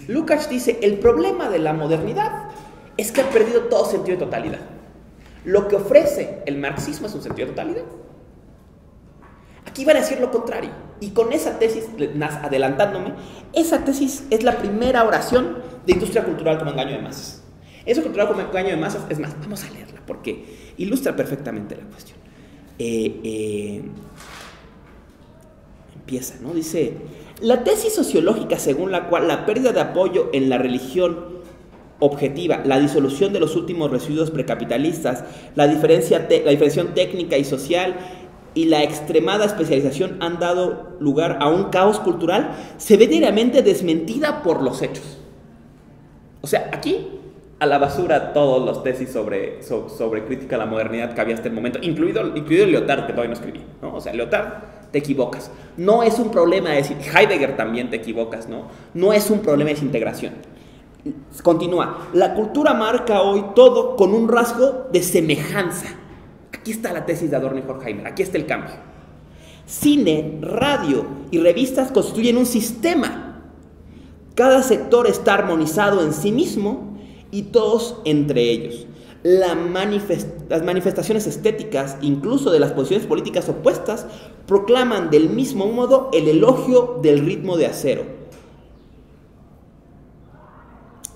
Lukács dice, el problema de la modernidad es que ha perdido todo sentido de totalidad. Lo que ofrece el marxismo es un sentido de totalidad. Aquí van a decir lo contrario. Y con esa tesis, adelantándome, esa tesis es la primera oración de industria cultural como engaño de masas. Eso cultural como engaño de masas, es más, vamos a leerla porque ilustra perfectamente la cuestión. Empieza, ¿no? Dice, la tesis sociológica según la cual la pérdida de apoyo en la religión objetiva, la disolución de los últimos residuos precapitalistas, la diferenciación técnica y social y la extremada especialización han dado lugar a un caos cultural, se ve diariamente desmentida por los hechos. O sea, aquí a la basura todas las tesis sobre crítica a la modernidad que había hasta el momento, incluido Lyotard, que todavía no escribí, ¿no? O sea, Lyotard, te equivocas. No es un problema de decir, Heidegger también te equivocas, ¿no? No es un problema de desintegración. Continúa, la cultura marca hoy todo con un rasgo de semejanza. Aquí está la tesis de Adorno y Horkheimer, aquí está el cambio. Cine, radio y revistas constituyen un sistema. Cada sector está armonizado en sí mismo y todos entre ellos. Las manifestaciones estéticas, incluso de las posiciones políticas opuestas, proclaman del mismo modo el elogio del ritmo de acero.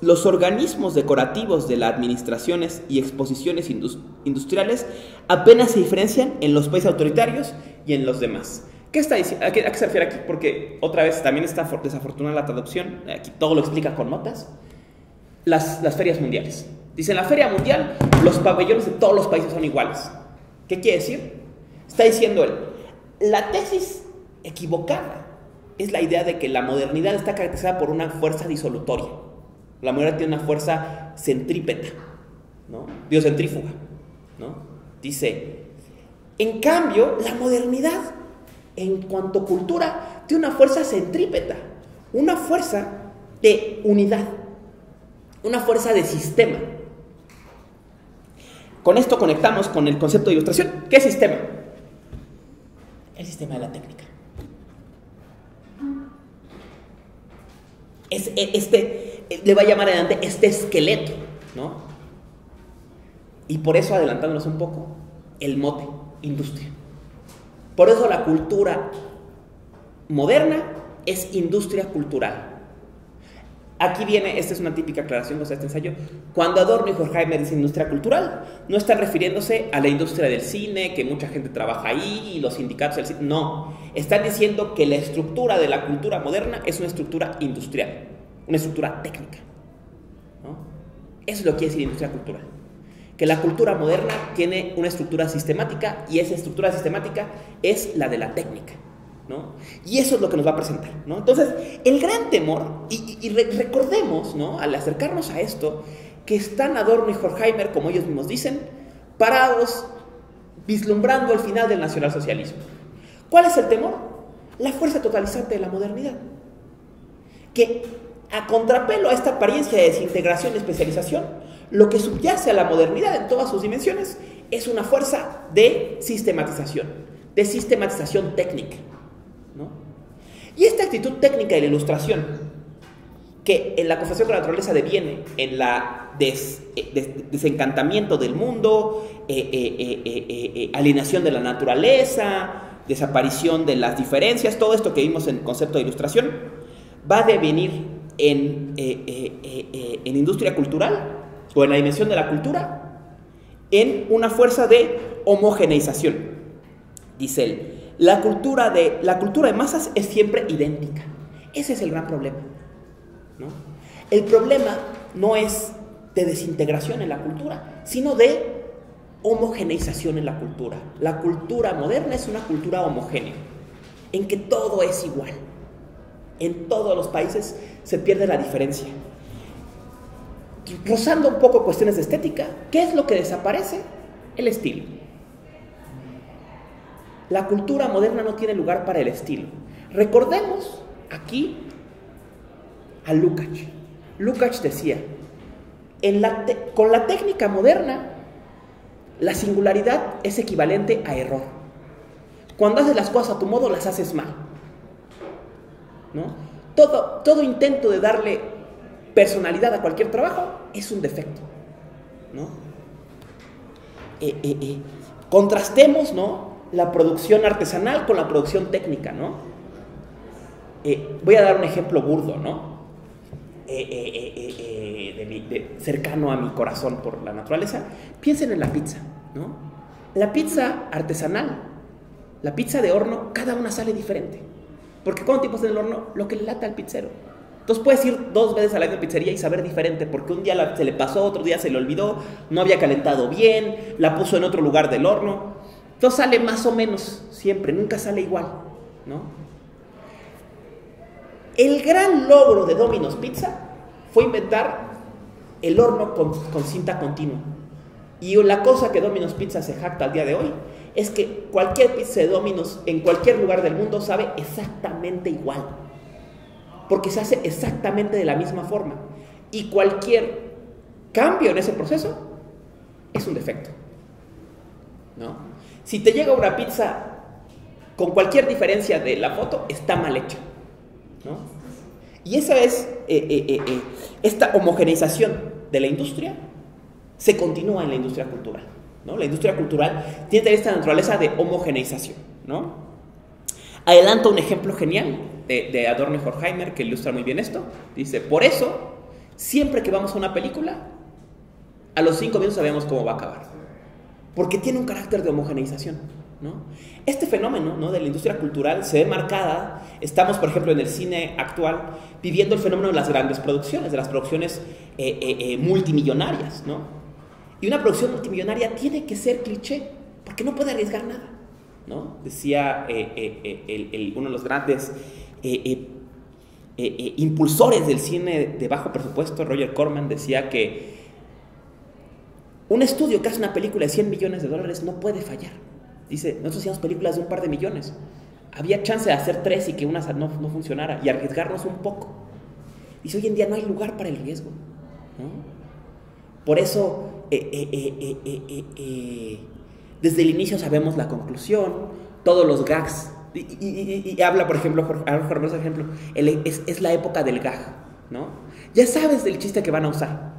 Los organismos decorativos de las administraciones y exposiciones industriales apenas se diferencian en los países autoritarios y en los demás. ¿Qué está diciendo? ¿A qué se refiere aquí? Porque otra vez también está desafortunada la traducción. Aquí todo lo explica con notas. Las ferias mundiales. Dice, en la feria mundial los pabellones de todos los países son iguales. ¿Qué quiere decir? Está diciendo él, la tesis equivocada es la idea de que la modernidad está caracterizada por una fuerza disolutoria. La modernidad tiene una fuerza centrípeta, ¿no? Biocentrífuga, ¿no? Dice, en cambio, la modernidad, en cuanto a cultura, tiene una fuerza centrípeta, una fuerza de unidad, una fuerza de sistema. Con esto conectamos con el concepto de ilustración. ¿Qué es sistema? El sistema de la técnica. Le va a llamar adelante este esqueleto, ¿no? Y por eso, adelantándonos un poco, el mote, industria. Por eso la cultura moderna es industria cultural. Aquí viene, esta es una típica aclaración de este ensayo. Cuando Adorno y Horkheimer dicen industria cultural, no están refiriéndose a la industria del cine, que mucha gente trabaja ahí, y los sindicatos del cine. No, están diciendo que la estructura de la cultura moderna es una estructura industrial, una estructura técnica, ¿no? Eso es lo que quiere decir industria cultural. Que la cultura moderna tiene una estructura sistemática, y esa estructura sistemática es la de la técnica, ¿no? Y eso es lo que nos va a presentar, ¿no? Entonces, el gran temor, recordemos, ¿no?, al acercarnos a esto, que están Adorno y Horkheimer, como ellos mismos dicen, parados, vislumbrando el final del nacionalsocialismo. ¿Cuál es el temor? La fuerza totalizante de la modernidad, que a contrapelo a esta apariencia de desintegración y especialización, lo que subyace a la modernidad en todas sus dimensiones es una fuerza de sistematización técnica, ¿no? Y esta actitud técnica de la ilustración, que en la confrontación con la naturaleza deviene en la desencantamiento del mundo, alienación de la naturaleza, desaparición de las diferencias, todo esto que vimos en el concepto de ilustración, va a devenir en industria cultural, o en la dimensión de la cultura, en una fuerza de homogeneización. Dice él, la cultura de masas es siempre idéntica. Ese es el gran problema, ¿no? El problema no es de desintegración en la cultura, sino de homogeneización en la cultura. La cultura moderna es una cultura homogénea, en que todo es igual. En todos los países se pierde la diferencia. Rozando un poco cuestiones de estética, ¿qué es lo que desaparece? El estilo. La cultura moderna no tiene lugar para el estilo. Recordemos aquí a Lukács. Lukács decía, con la técnica moderna, la singularidad es equivalente a error. Cuando haces las cosas a tu modo, las haces mal, ¿no? Todo intento de darle personalidad a cualquier trabajo es un defecto, ¿no? Contrastemos, ¿no?, la producción artesanal con la producción técnica, ¿no? Voy a dar un ejemplo burdo, ¿no? Cercano a mi corazón por la naturaleza. Piensen en la pizza, ¿no? La pizza artesanal, la pizza de horno, cada una sale diferente. Porque cuando tipos en el horno, lo que le lata al pizzero. Entonces puedes ir 2 veces al año a pizzería y saber diferente, porque un día se le pasó, otro día se le olvidó, no había calentado bien, la puso en otro lugar del horno. Entonces sale más o menos siempre, nunca sale igual, ¿no? El gran logro de Domino's Pizza fue inventar el horno con cinta continua. Y la cosa que Domino's Pizza se jacta al día de hoy es que cualquier pizza de Domino's en cualquier lugar del mundo sabe exactamente igual, porque se hace exactamente de la misma forma, y cualquier cambio en ese proceso es un defecto, ¿no? Si te llega una pizza con cualquier diferencia de la foto, está mal hecha, ¿no? Y esa es esta homogeneización de la industria se continúa en la industria cultural, ¿no? La industria cultural tiene esta naturaleza de homogeneización, ¿no? Adelanto un ejemplo genial de Adorno y Horkheimer que ilustra muy bien esto. Dice, por eso, siempre que vamos a una película, a los 5 minutos sabemos cómo va a acabar, porque tiene un carácter de homogeneización, ¿no? Este fenómeno, ¿no?, de la industria cultural se ve marcada. Estamos, por ejemplo, en el cine actual viviendo el fenómeno de las grandes producciones, de las producciones multimillonarias, ¿no? Y una producción multimillonaria tiene que ser cliché, porque no puede arriesgar nada, ¿no? Decía uno de los grandes impulsores del cine de bajo presupuesto, Roger Corman, decía que un estudio que hace una película de 100 millones de dólares no puede fallar. Dice, nosotros hacíamos películas de un par de millones. Había chance de hacer 3 y que una no funcionara y arriesgarnos un poco. Dice, hoy en día no hay lugar para el riesgo, ¿no? Por eso, desde el inicio sabemos la conclusión, todos los gags. Y habla, por ejemplo, es la época del gag, ¿no? Ya sabes del chiste que van a usar.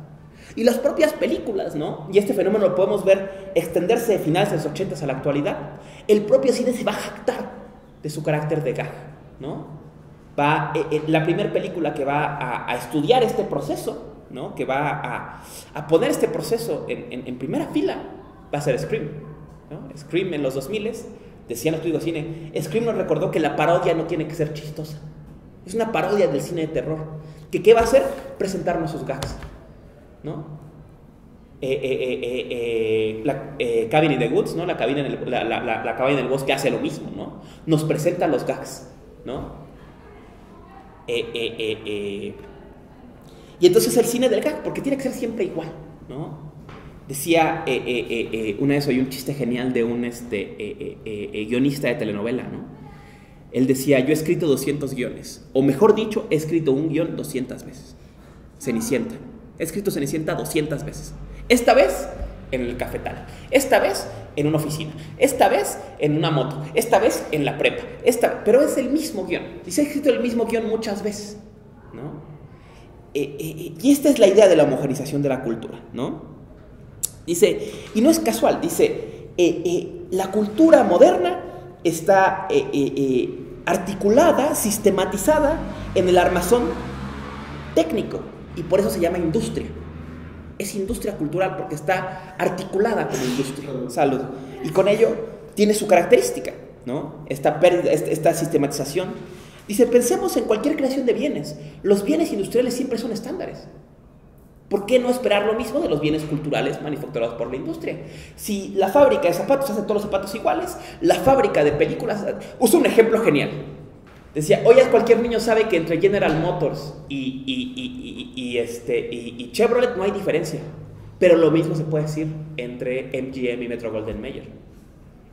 Y las propias películas, ¿no? Y este fenómeno lo podemos ver extenderse de finales de los 80 a la actualidad. El propio cine se va a jactar de su carácter de gag, ¿no? La primera película que va a estudiar este proceso, ¿no? Que va a poner este proceso en primera fila, va a ser Scream, ¿no? Scream en los 2000 decían los críticos de cine, Scream nos recordó que la parodia no tiene que ser chistosa. Es una parodia del cine de terror. ¿Qué va a hacer? Presentarnos sus gags, ¿no? Cabin in the Woods, ¿no? La cabina en el bosque hace lo mismo, ¿no? Nos presenta los gags, ¿no? Y entonces el cine del gag, porque tiene que ser siempre igual, ¿no? Decía, una vez oí un chiste genial de un guionista de telenovela, ¿no? Él decía, yo he escrito 200 guiones, o mejor dicho, he escrito un guión 200 veces. Cenicienta. He escrito Cenicienta 200 veces. Esta vez en el cafetal, esta vez en una oficina, esta vez en una moto, esta vez en la prepa, pero es el mismo guión. Dice, he escrito el mismo guión muchas veces, ¿no? Y esta es la idea de la homogenización de la cultura, ¿no? Dice, y no es casual, dice, la cultura moderna está articulada, sistematizada en el armazón técnico, y por eso se llama industria. Es industria cultural porque está articulada como industria. Salud. Y con ello tiene su característica, ¿no? Esta sistematización. Dice, pensemos en cualquier creación de bienes. Los bienes industriales siempre son estándares. ¿Por qué no esperar lo mismo de los bienes culturales manufacturados por la industria? Si la fábrica de zapatos hace todos los zapatos iguales, la fábrica de películas... Uso un ejemplo genial. Decía, hoy cualquier niño sabe que entre General Motors y Chevrolet no hay diferencia. Pero lo mismo se puede decir entre MGM y Metro-Goldwyn-Mayer.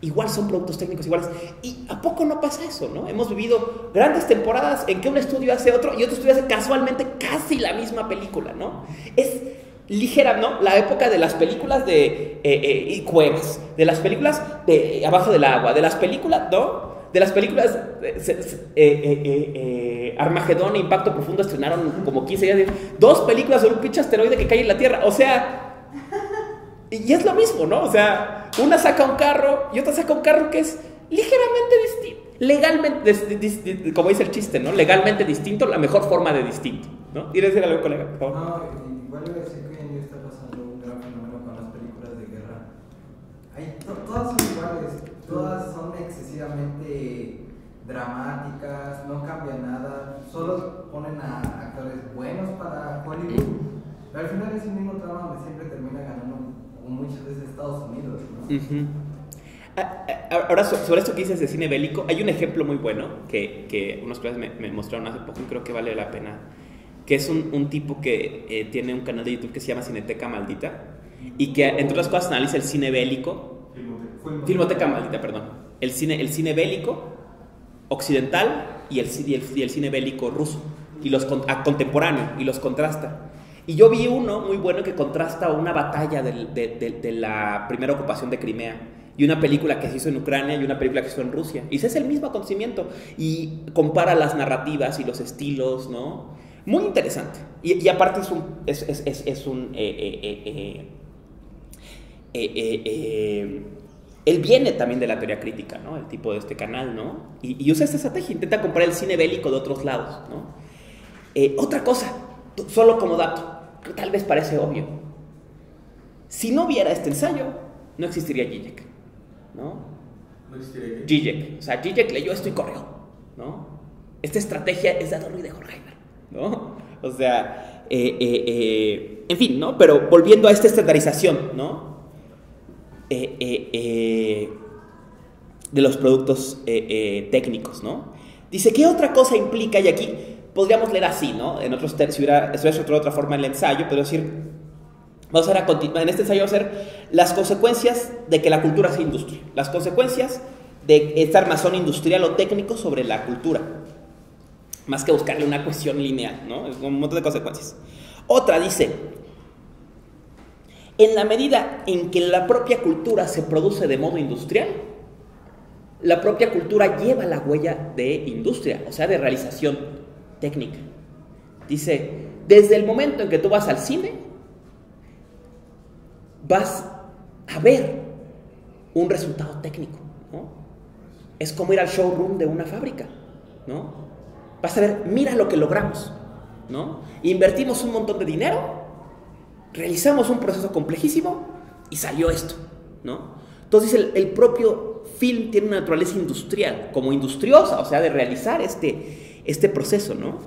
Igual son productos técnicos iguales. ¿Y a poco no pasa eso, no? Hemos vivido grandes temporadas en que un estudio hace otro y otro estudio hace casualmente casi la misma película, ¿no? Es ligera, ¿no? La época de las películas de cuevas, de las películas de abajo del agua, de las películas, ¿no? De las películas Armagedón e Impacto Profundo estrenaron como 15 días. 2 películas sobre un pinche asteroide que cae en la Tierra. O sea, y es lo mismo, ¿no? O sea, una saca un carro y otra saca un carro que es ligeramente distinto. Legalmente, como dice el chiste, ¿no? Legalmente distinto, la mejor forma de distinto, ¿no? ¿Quieres decir algo, colega? Por favor. No, igual iba a decir que hoy en día está pasando un gran fenómeno con las películas de guerra. Todas son iguales, todas son excesivamente dramáticas, no cambia nada, solo ponen a actores buenos para Hollywood, pero al final es el mismo trama donde siempre termina ganando muchas veces Estados Unidos, ¿no? Ahora, sobre esto que dices de cine bélico, hay un ejemplo muy bueno que unos colegas me mostraron hace poco y creo que vale la pena, que es un tipo que tiene un canal de YouTube que se llama Cineteca Maldita y que, entre otras cosas, analiza el cine bélico. Filmoteca Maldita, perdón. El cine bélico occidental y el cine bélico ruso, y contemporáneo, y los contrasta. Y yo vi uno muy bueno que contrasta una batalla de la primera ocupación de Crimea y una película que se hizo en Ucrania y una película que se hizo en Rusia. Y ese es el mismo acontecimiento. Y compara las narrativas y los estilos, ¿no? Muy interesante. Y aparte él viene también de la teoría crítica, ¿no? El tipo de este canal, ¿no? Y usa esta estrategia, intenta comparar el cine bélico de otros lados, ¿no? Otra cosa, solo como dato, que tal vez parece obvio. Si no hubiera este ensayo, no existiría Zizek, ¿no? ¿No existiría qué? Zizek. O sea, Zizek leyó esto y corrió, ¿no? Esta estrategia es de Adorno y de Horkheimer, ¿no? O sea, en fin, ¿no? Pero volviendo a esta estandarización, ¿no? De los productos técnicos, ¿no? Dice, ¿qué otra cosa implica? Y aquí podríamos leer así, ¿no? En otros si hubiera estructurado de otra forma el ensayo, pero decir, vamos a ver en este ensayo vamos a ver las consecuencias de que la cultura sea industria, las consecuencias de este armazón industrial o técnico sobre la cultura, más que buscarle una cuestión lineal, ¿no? Es un montón de consecuencias. Otra dice, en la medida en que la propia cultura se produce de modo industrial, la propia cultura lleva la huella de industria, o sea, de realización técnica. Dice, desde el momento en que tú vas al cine, vas a ver un resultado técnico, ¿no? Es como ir al showroom de una fábrica, ¿no? Vas a ver, mira lo que logramos, ¿no? Invertimos un montón de dinero, realizamos un proceso complejísimo y salió esto, ¿no? Entonces el propio film tiene una naturaleza industrial, como industriosa, o sea, de realizar este proceso, ¿no?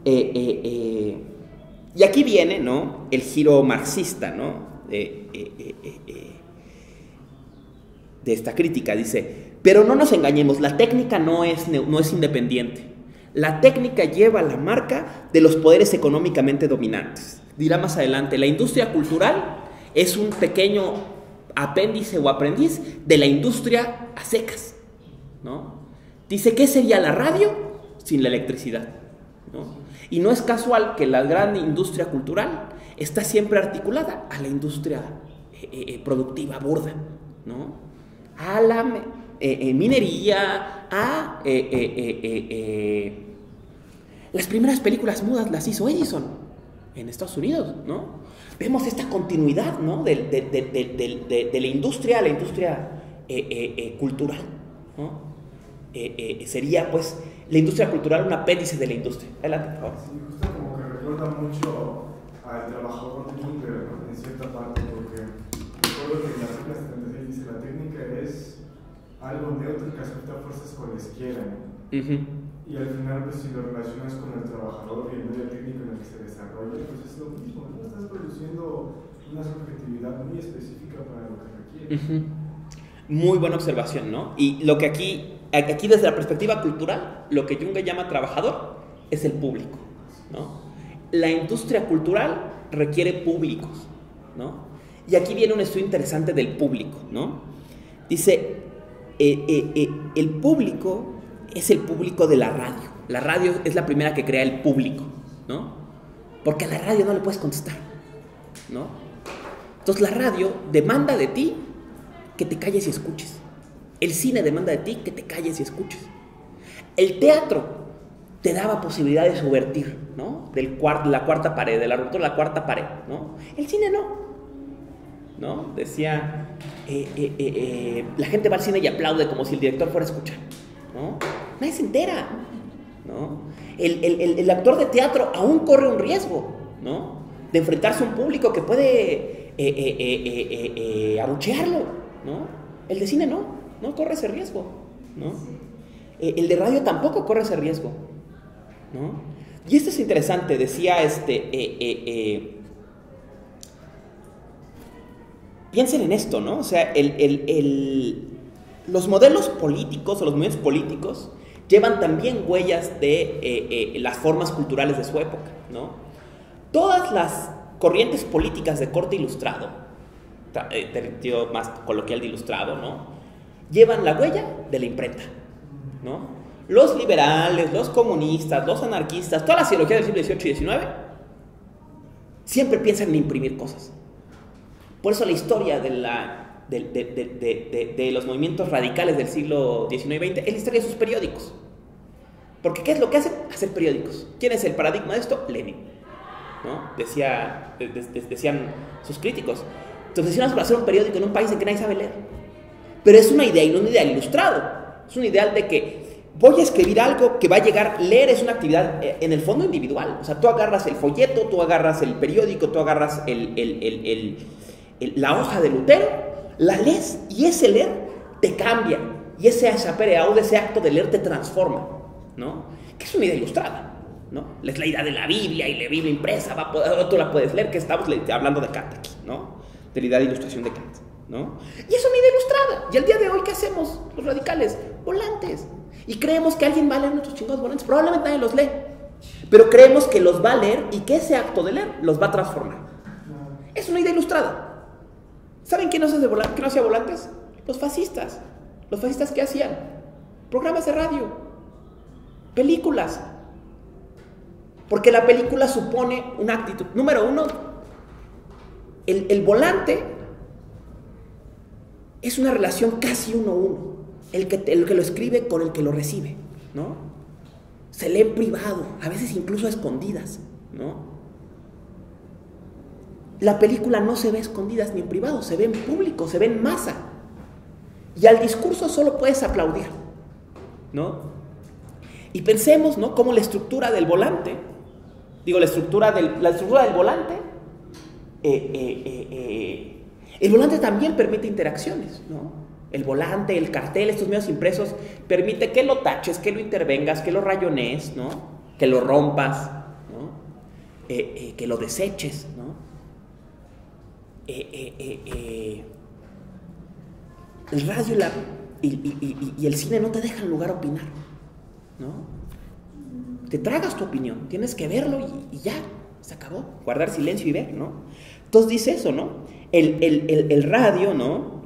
Y aquí viene, ¿no?, el giro marxista, ¿no?, de esta crítica. Dice, pero no nos engañemos, la técnica no es independiente. La técnica lleva la marca de los poderes económicamente dominantes. Dirá más adelante, la industria cultural es un pequeño apéndice o aprendiz de la industria a secas, ¿no? Dice, ¿qué sería la radio sin la electricidad?, ¿no? Y no es casual que la gran industria cultural está siempre articulada a la industria productiva burda, ¿no? A la minería, a las primeras películas mudas las hizo Edison en Estados Unidos, ¿no? Vemos esta continuidad, ¿no?, de la industria a la industria cultural, ¿no? Sería, pues, la industria cultural un apéndice de la industria. Adelante, por favor. Sí, justo como que recuerda mucho al trabajador de Juncker, ¿no?, en cierta parte, porque recuerdo que en las reglas 36 dice, la técnica es algo neutro que acepta fuerzas cualesquiera, ¿no? Y al final, pues, si lo relacionas con el trabajador y el medio técnico en el que se desarrolla, pues es lo mismo, ¿no? Estás produciendo una subjetividad muy específica para lo que requiere. Muy buena observación, ¿no? Y lo que aquí desde la perspectiva cultural, lo que Jung llama trabajador es el público, ¿no? La industria cultural requiere públicos, ¿no? Y aquí viene un estudio interesante del público, ¿no? Dice, el público es el público de la radio. La radio es la primera que crea el público, ¿no? Porque a la radio no le puedes contestar, ¿no? Entonces la radio demanda de ti que te calles y escuches. El cine demanda de ti que te calles y escuches. El teatro te daba posibilidad de subvertir, ¿no?, la cuarta pared, de la ruptura de la cuarta pared, ¿no? El cine no, decía, la gente va al cine y aplaude como si el director fuera a escuchar, ¿no? Nadie se entera, ¿no? El actor de teatro aún corre un riesgo, ¿no?, de enfrentarse a un público que puede abuchearlo, ¿no? El de cine no corre ese riesgo, ¿no? El de radio tampoco corre ese riesgo, ¿no? Y esto es interesante, decía piensen en esto, ¿no? O sea, los modelos políticos o los movimientos políticos llevan también huellas de las formas culturales de su época, ¿no? Todas las corrientes políticas de corte ilustrado, sentido más coloquial de ilustrado, ¿no?, llevan la huella de la imprenta, ¿no? Los liberales, los comunistas, los anarquistas, todas las ideologías del siglo XVIII y XIX siempre piensan en imprimir cosas. Por eso la historia de los movimientos radicales del siglo XIX y XX es la historia de sus periódicos. Porque ¿qué es lo que hacen? Hacer periódicos. ¿Quién es el paradigma de esto? Lenin, ¿no? Decían sus críticos, te obsesionas por hacer un periódico en un país en que nadie sabe leer. Pero es una idea y no un ideal ilustrado. Es un ideal de que voy a escribir algo que va a llegar. Leer es una actividad en el fondo individual. O sea, tú agarras el folleto, tú agarras el periódico, tú agarras la hoja de Lutero, la lees y ese leer te cambia. Y ese asapereado, ese acto de leer te transforma, ¿no? Que es una idea ilustrada, ¿no? Es la idea de la Biblia y la Biblia impresa, tú la puedes leer, que estamos hablando de Kant aquí, ¿no? De la idea de ilustración de Kant, ¿no? Y es una idea ilustrada. Y al día de hoy, ¿qué hacemos los radicales? Volantes. Y creemos que alguien va a leer nuestros chingados volantes. Probablemente nadie los lee, Pero creemos que los va a leer y que ese acto de leer los va a transformar. Es una idea ilustrada. ¿Saben quién no hacía volantes? Los fascistas. Los fascistas, ¿qué hacían? Programas de radio, películas. Porque la película supone una actitud. Número uno, el volante es una relación casi uno a uno. El que lo escribe con el que lo recibe, ¿no? Se lee en privado, a veces incluso a escondidas, ¿no? La película no se ve a escondidas ni en privado, se ve en público, se ve en masa. Y al discurso solo puedes aplaudir, ¿no? Y pensemos, ¿no?, cómo la estructura del volante, la estructura del volante, el volante también permite interacciones, ¿no? El volante, el cartel, estos medios impresos, permite que lo taches, que lo intervengas, que lo rayonees, ¿no? Que lo rompas, ¿no? Que lo deseches, ¿no? El radio y el cine no te dejan lugar a opinar, ¿no? Te tragas tu opinión, tienes que verlo y ya, se acabó. Guardar silencio y ver, ¿no? Entonces dice eso, ¿no? El radio, ¿no?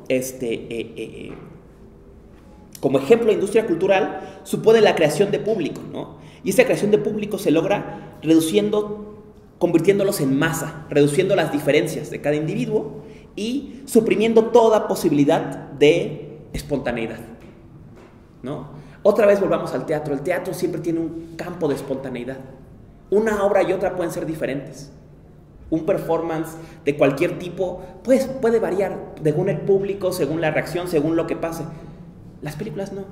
Como ejemplo de industria cultural, supone la creación de público, ¿no? Y esa creación de público se logra convirtiéndolos en masa, reduciendo las diferencias de cada individuo y suprimiendo toda posibilidad de espontaneidad, ¿no? Otra vez volvamos al teatro. El teatro siempre tiene un campo de espontaneidad. Una obra y otra pueden ser diferentes. Un performance de cualquier tipo pues, puede variar según el público, según la reacción, según lo que pase. Las películas no,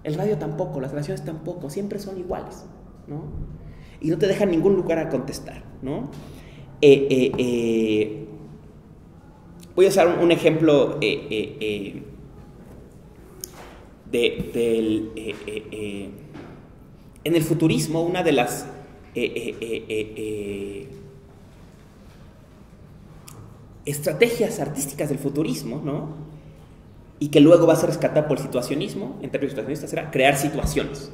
el radio tampoco, las relaciones tampoco, siempre son iguales, ¿no? Y no te dejan ningún lugar a contestar, ¿no? Voy a usar un ejemplo en el futurismo. Una de las estrategias artísticas del futurismo, ¿no?, y que luego va a ser rescatada por el situacionismo, en términos situacionistas, era crear situaciones.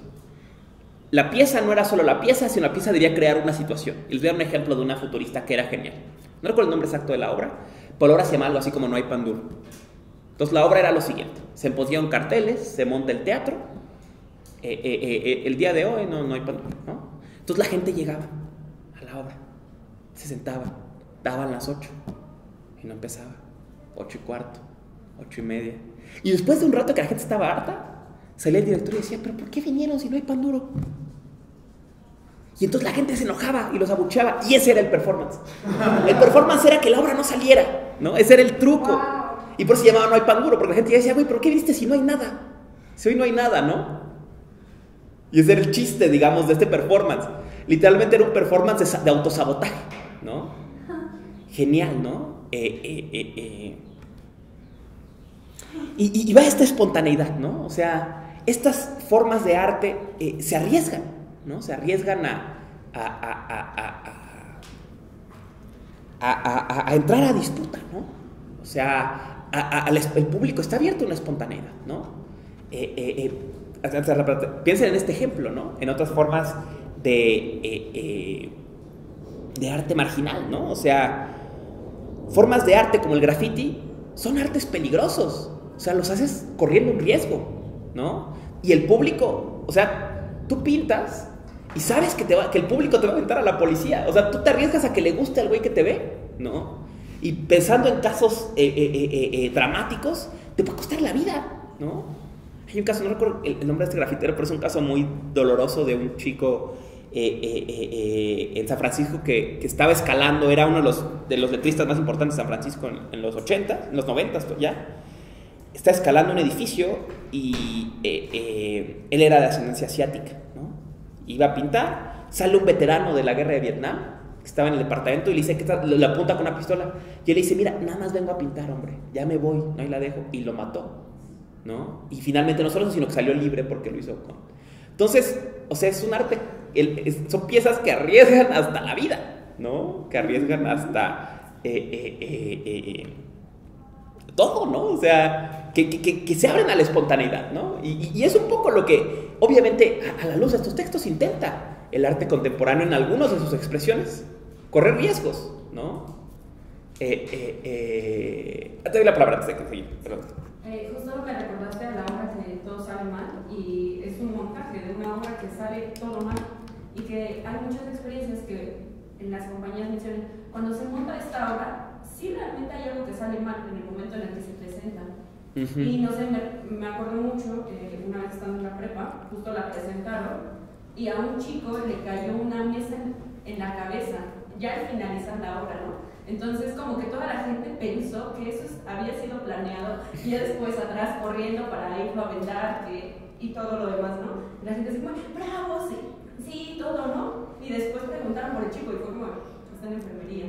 La pieza no era solo la pieza, sino la pieza debía crear una situación. Y les voy a dar un ejemplo de una futurista que era genial. No recuerdo el nombre exacto de la obra, pero la obra se llama algo así como No hay pan duro. Entonces la obra era lo siguiente: se pusieron carteles, se monta el teatro, el día de hoy no hay pan duro, ¿no? Entonces la gente llegaba a la obra, se sentaba, daban las 8 y no empezaba, 8:15, 8:30. Y después de un rato que la gente estaba harta, salía el director y decía: ¿pero por qué vinieron si no hay pan duro? Y entonces la gente se enojaba y los abucheaba, y ese era el performance. El performance era que la obra no saliera, ¿no? Ese era el truco. Wow. Y por eso se llamaba No hay pan duro, porque la gente ya decía: güey, ¿pero qué viniste si no hay nada? Si hoy no hay nada, ¿no? Y ese era el chiste, digamos, de este performance. Literalmente era un performance de autosabotaje, ¿no? Genial, ¿no? Y va esta espontaneidad, ¿no? O sea, estas formas de arte se arriesgan, ¿no? Se arriesgan a entrar a disputa, ¿no? O sea, el público está abierto a una espontaneidad, ¿no? Piensen en este ejemplo, ¿no? En otras formas de arte marginal, ¿no? O sea, formas de arte como el graffiti son artes peligrosos. O sea, los haces corriendo un riesgo, ¿no? Y el público, o sea, tú pintas y sabes que el público te va a aventar a la policía. O sea, tú te arriesgas a que le guste al güey que te ve, ¿no? Y pensando en casos dramáticos, te puede costar la vida, ¿no? Hay un caso, no recuerdo el nombre de este grafitero, pero es un caso muy doloroso de un chico en San Francisco que estaba escalando. Era uno de los letristas más importantes de San Francisco en los 80, en los 90 ya. Está escalando un edificio y él era de ascendencia asiática, ¿no? Iba a pintar, sale un veterano de la guerra de Vietnam que estaba en el departamento y le dice que le apunta con una pistola, y él le dice: mira, nada más vengo a pintar, hombre, ya me voy, no, y la dejo, y lo mató, ¿no? Y finalmente no solo eso, sino que salió libre porque lo hizo con... Entonces, o sea, es un arte, son piezas que arriesgan hasta la vida, ¿no? Que arriesgan hasta todo, ¿no? O sea, que se abren a la espontaneidad, ¿no? Y es un poco lo que, obviamente, a la luz de estos textos intenta el arte contemporáneo en algunas de sus expresiones corre riesgos, ¿no? Te doy la palabra antes de que siga, perdón. Justo me recordaste a la obra que todo sale mal, y es un montaje de una obra que sale todo mal, y que hay muchas experiencias que en las compañías mencionan, cuando se monta esta obra, sí realmente hay algo que sale mal en el momento en el que se presenta. Y no sé, me acuerdo mucho, una vez estando en la prepa, justo la presentaron, y a un chico le cayó una mesa en la cabeza, ya al finalizar la obra, ¿no? Entonces como que toda la gente pensó que eso había sido planeado, y ya después atrás corriendo para irlo a aventar y todo lo demás, ¿no? Y la gente así como, bravo, sí, todo, ¿no? Y después preguntaron por el chico y fue como, está en enfermería.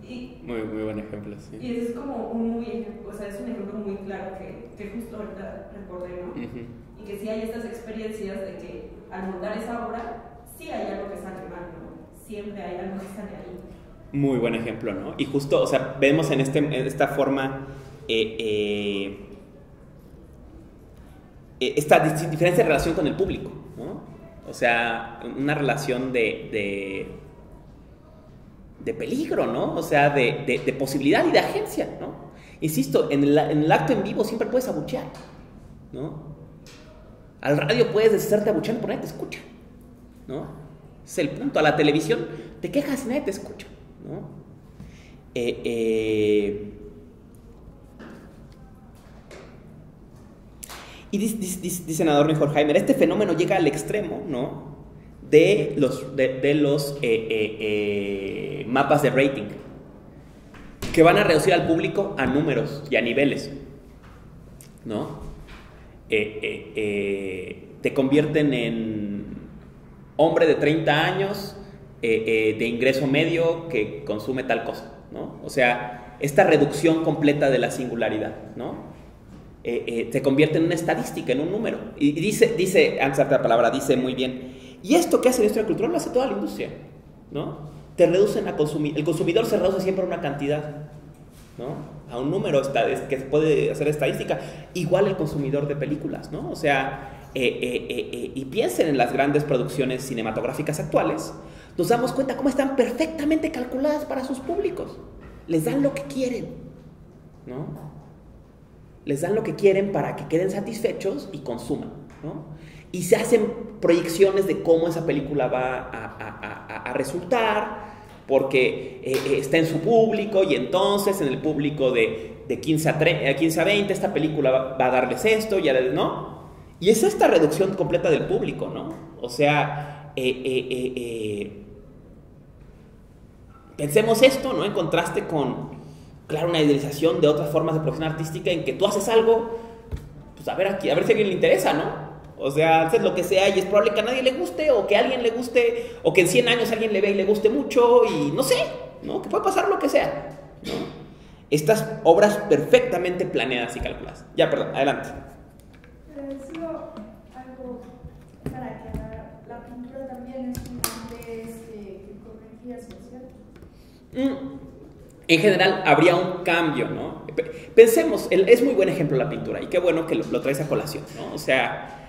Y, muy buen ejemplo, sí. Y es como un ejemplo muy claro que justo ahorita recordé, ¿no? Y que sí hay estas experiencias de que al montar esa obra, sí hay algo que sale mal, ¿no? Siempre hay algo que sale ahí. Muy buen ejemplo, ¿no? Y justo, o sea, vemos en esta forma esta diferencia de relación con el público, ¿no? O sea, una relación de peligro, ¿no? O sea, de posibilidad y de agencia, ¿no? Insisto, en el acto en vivo siempre puedes abuchear, ¿no? Al radio puedes deshacerte abucheando porque nadie te escucha, ¿no? Ese es el punto. A la televisión te quejas y nadie te escucha, ¿no? Y dice Adorno y Horkheimer, este fenómeno llega al extremo, ¿no? de los mapas de rating, que van a reducir al público a números y a niveles, ¿no? Te convierten en hombre de 30 años de ingreso medio que consume tal cosa, ¿no? O sea, esta reducción completa de la singularidad, ¿no? Se convierte en una estadística, en un número. Y dice antes de la palabra, dice muy bien, y esto que hace la industria cultural lo hace toda la industria, ¿no? Te reducen a consumir, el consumidor se reduce siempre a una cantidad, ¿no? A un número que puede hacer estadística, igual el consumidor de películas, ¿no? O sea, y piensen en las grandes producciones cinematográficas actuales, nos damos cuenta cómo están perfectamente calculadas para sus públicos, les dan lo que quieren, ¿no? Les dan lo que quieren para que queden satisfechos y consuman, ¿no? Y se hacen proyecciones de cómo esa película va a resultar, porque está en su público, y entonces en el público de 15 a 20 esta película va a darles esto, ¿no? Y es esta reducción completa del público, ¿no? O sea, pensemos esto, ¿no? En contraste con, claro, una idealización de otras formas de producción artística en que tú haces algo, pues a ver si a alguien le interesa, ¿no? O sea, haces lo que sea y es probable que a nadie le guste, o que a alguien le guste, o que en 100 años alguien le vea y le guste mucho, y no sé, ¿no? Que puede pasar lo que sea, ¿no? Estas obras perfectamente planeadas y calculadas. Ya, perdón, adelante. Solo algo para aclarar, la pintura también es un arte con energía social. En general, habría un cambio, ¿no? Pensemos, es muy buen ejemplo la pintura, y qué bueno que lo traes a colación, ¿no? O sea,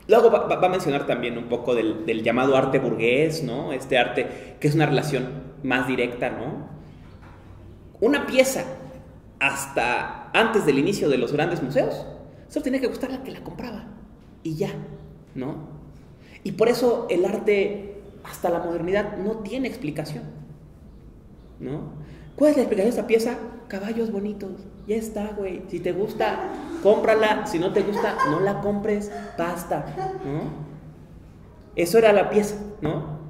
luego va a mencionar también un poco del llamado arte burgués, ¿no? Este arte que es una relación más directa, ¿no? Una pieza, hasta antes del inicio de los grandes museos, solo tenía que gustar la que la compraba, y ya, ¿no? Y por eso el arte, hasta la modernidad, no tiene explicación, ¿no? ¿Cuál es la explicación de esta pieza? Caballos bonitos, ya está, güey. Si te gusta, cómprala. Si no te gusta, no la compres, basta, ¿no? Eso era la pieza, ¿no?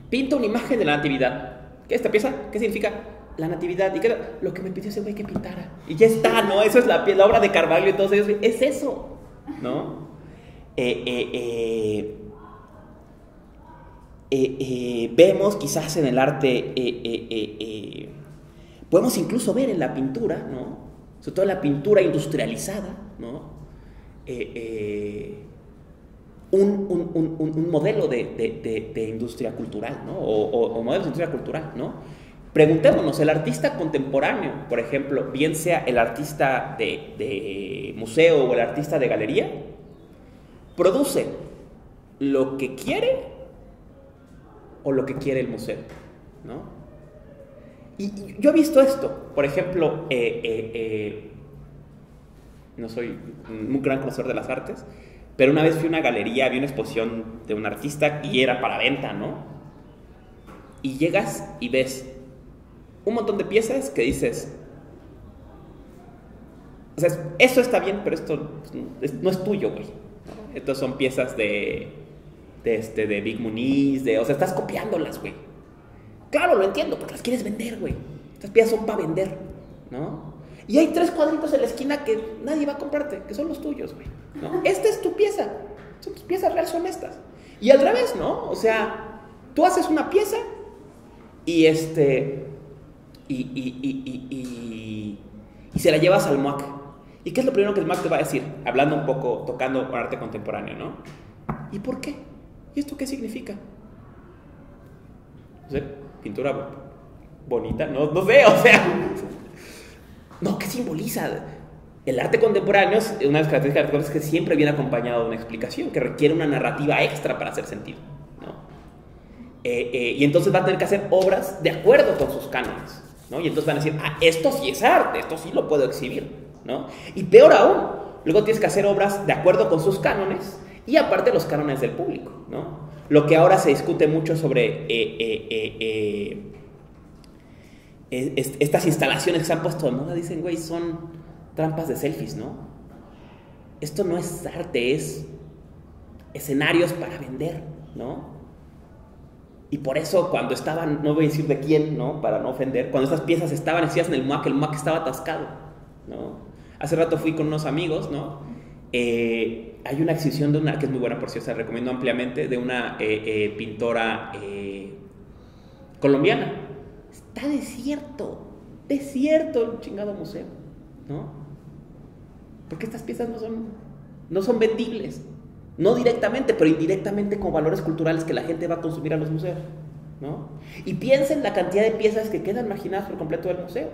Pinta una imagen de la natividad. ¿Qué es esta pieza? ¿Qué significa? La natividad. ¿Y qué era? Lo que me pidió ese güey que pintara. Y ya está, ¿no? Eso es la obra de Carvalho y todos ellos. Es eso, ¿no? Vemos quizás en el arte, podemos incluso ver en la pintura, ¿no? Sobre todo en la pintura industrializada, ¿no? Un modelo de industria cultural, ¿no? O modelos de industria cultural, ¿no? Preguntémonos, el artista contemporáneo, por ejemplo, bien sea el artista de museo o el artista de galería, produce lo que quiere o lo que quiere el museo, ¿no? Y yo he visto esto, por ejemplo, no soy un gran conocedor de las artes, pero una vez fui a una galería, vi una exposición de un artista y era para venta, ¿no? Y llegas y ves un montón de piezas que dices, o sea, eso está bien, pero esto no es tuyo, güey, ¿no? Estas son piezas de Big Muniz, o sea, estás copiándolas, güey. Claro, lo entiendo, porque las quieres vender, güey. Estas piezas son para vender, ¿no? Y hay 3 cuadritos en la esquina que nadie va a comprarte, que son los tuyos, güey, ¿no? Esta es tu pieza, son tus piezas reales, son estas. Y al revés, ¿no? O sea, tú haces una pieza y se la llevas al MUAC. ¿Y qué es lo primero que el MUAC te va a decir? Hablando un poco, tocando arte contemporáneo, ¿no? ¿Y por qué? ¿Y esto qué significa? No sé, pintura bonita, no sé, o sea... No, ¿qué simboliza? El arte contemporáneo, una de las características es que siempre viene acompañado de una explicación, que requiere una narrativa extra para hacer sentido, ¿no? Y entonces va a tener que hacer obras de acuerdo con sus cánones, ¿no? Y entonces van a decir, esto sí es arte, esto sí lo puedo exhibir, ¿no? Y peor aún, luego tienes que hacer obras de acuerdo con sus cánones y aparte los cánones del público, ¿no? Lo que ahora se discute mucho sobre estas instalaciones que se han puesto de moda, dicen, güey, son trampas de selfies, ¿no? Esto no es arte, es escenarios para vender, ¿no? Y por eso cuando estaban, no voy a decir de quién, ¿no? Para no ofender, cuando esas piezas estaban exhibidas en el MUAC estaba atascado, ¿no? Hace rato fui con unos amigos, ¿no? Hay una exhibición de una, que es muy buena, por cierto, se la recomiendo ampliamente, de una pintora colombiana. Está desierto el chingado museo, ¿no? Porque estas piezas no son vendibles, no directamente, pero indirectamente con valores culturales que la gente va a consumir a los museos, ¿no? Y piensen la cantidad de piezas que quedan marginadas por completo del museo.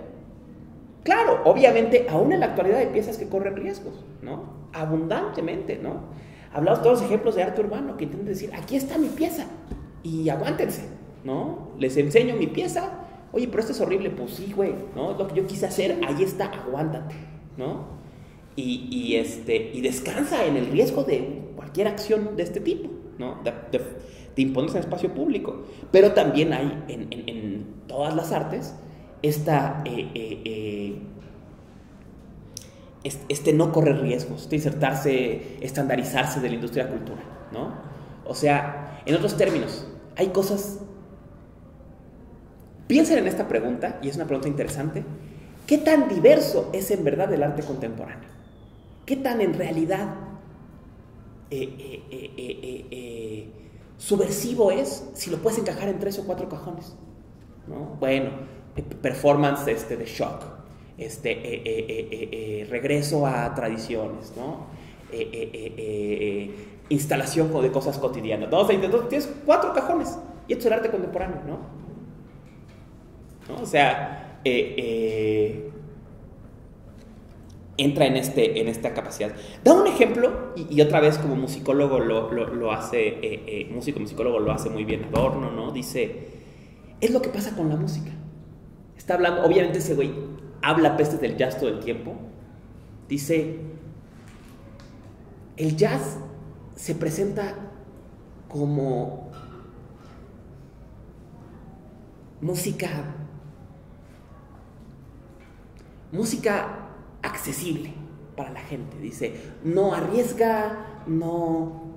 Claro, obviamente, aún en la actualidad hay piezas que corren riesgos, ¿no? Abundantemente, ¿no? Hablamos de todos los ejemplos de arte urbano que intentan decir, aquí está mi pieza, y aguántense, ¿no? Les enseño mi pieza. Oye, pero esto es horrible. Pues sí, güey, ¿no? Es lo que yo quise hacer, ahí está, aguántate, ¿no? Y descansa en el riesgo de cualquier acción de este tipo, ¿no? De imponerse en el espacio público. Pero también hay en todas las artes no correr riesgos, insertarse, estandarizarse de la industria de la cultura, ¿no? O sea, en otros términos, hay cosas... Piensen en esta pregunta, y es una pregunta interesante. ¿Qué tan diverso es en verdad el arte contemporáneo? ¿Qué tan en realidad subversivo es si lo puedes encajar en 3 o 4 cajones, ¿no? Bueno, performance de shock, regreso a tradiciones, ¿no? Instalación de cosas cotidianas, ¿no? O sea, entonces tienes 4 cajones y esto es el arte contemporáneo, ¿no? O sea, entra en esta capacidad. Da un ejemplo, y otra vez como musicólogo lo hace, musicólogo lo hace muy bien Adorno, ¿no? Dice, es lo que pasa con la música. Está hablando, obviamente ese güey habla pestes del jazz todo el tiempo. Dice, el jazz se presenta como música accesible para la gente. Dice, no arriesga, no,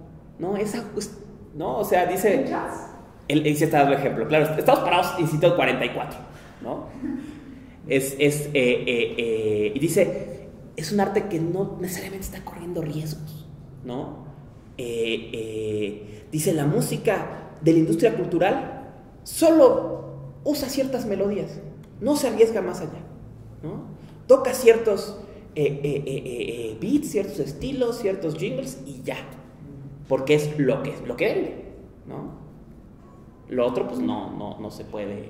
o sea, dice... ¿El jazz? Él dice, está dando ejemplo, claro, estamos parados en sitio 44, ¿no? Y dice, es un arte que no necesariamente está corriendo riesgos, ¿no? Dice, la música de la industria cultural solo usa ciertas melodías, no se arriesga más allá, ¿no? Toca ciertos beats, ciertos estilos, ciertos jingles y ya, porque es lo que vende, ¿no? Lo otro pues no se puede.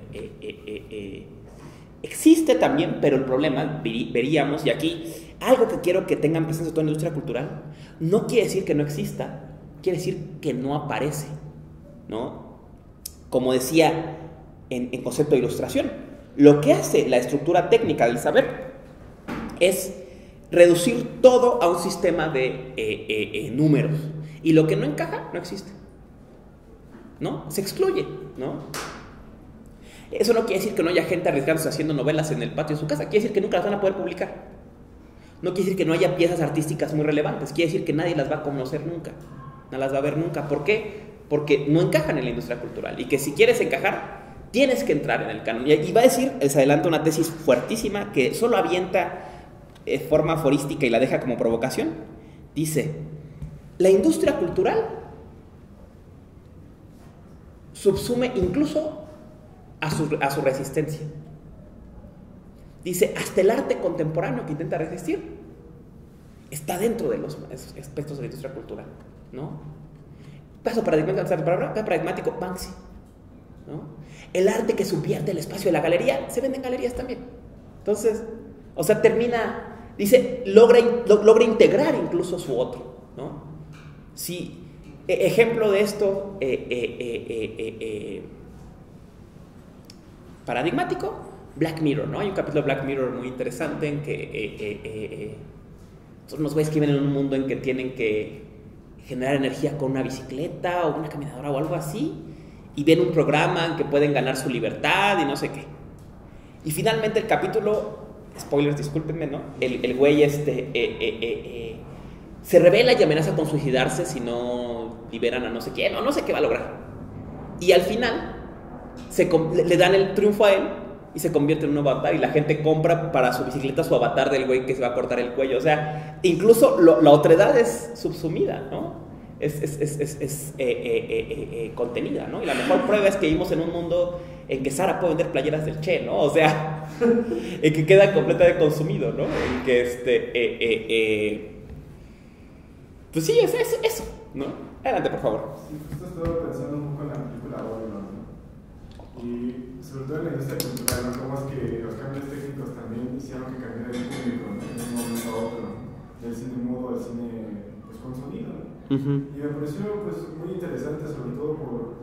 Existe también, pero el problema, veríamos, y aquí algo que quiero que tengan presente toda la industria cultural, no quiere decir que no exista, quiere decir que no aparece, ¿no? Como decía en concepto de ilustración, lo que hace la estructura técnica del saber es reducir todo a un sistema de números, y lo que no encaja no existe, ¿no? Se excluye, ¿no? Eso no quiere decir que no haya gente arriesgándose haciendo novelas en el patio de su casa, quiere decir que nunca las van a poder publicar. No quiere decir que no haya piezas artísticas muy relevantes, quiere decir que nadie las va a conocer nunca, no las va a ver nunca. ¿Por qué? Porque no encajan en la industria cultural, y que si quieres encajar, tienes que entrar en el canon. Y va a decir, se adelanta una tesis fuertísima que solo avienta forma aforística y la deja como provocación. Dice, la industria cultural subsume incluso a su resistencia. Dice, hasta el arte contemporáneo que intenta resistir está dentro de los aspectos de la industria cultural, ¿no? Caso paradigmático, Banksy, ¿no? El arte que subvierte el espacio de la galería se vende en galerías también. Entonces, o sea, termina, dice, logra integrar incluso su otro, ¿no? Sí, ejemplo de esto paradigmático, Black Mirror, ¿no? Hay un capítulo de Black Mirror muy interesante en que son unos güeyes que viven en un mundo en que tienen que generar energía con una bicicleta o una caminadora o algo así, y ven un programa en que pueden ganar su libertad y no sé qué. Y finalmente el capítulo, spoilers, discúlpenme, ¿no? El güey se revela y amenaza con suicidarse si no liberan a no sé quién, o no sé qué va a lograr. Y al final le dan el triunfo a él y se convierte en un nuevo avatar, y la gente compra para su bicicleta su avatar del güey que se va a cortar el cuello. O sea, incluso la otredad es subsumida, ¿no? Es contenida, ¿no? Y la mejor prueba es que vivimos en un mundo en que Sara puede vender playeras del Che, ¿no? O sea, en que queda completamente consumido, ¿no? En que pues sí, es eso, ¿no? Adelante, por favor. Sí, justo estaba pensando un poco en la película Babylon, ¿no? Y sobre todo en la industria cultural, ¿no? Cómo es que los cambios técnicos también hicieron que cambiara el público, ¿no? De un momento a otro, del cine mudo al cine, pues, con sonido, ¿no? Y me pareció, pues, muy interesante, sobre todo por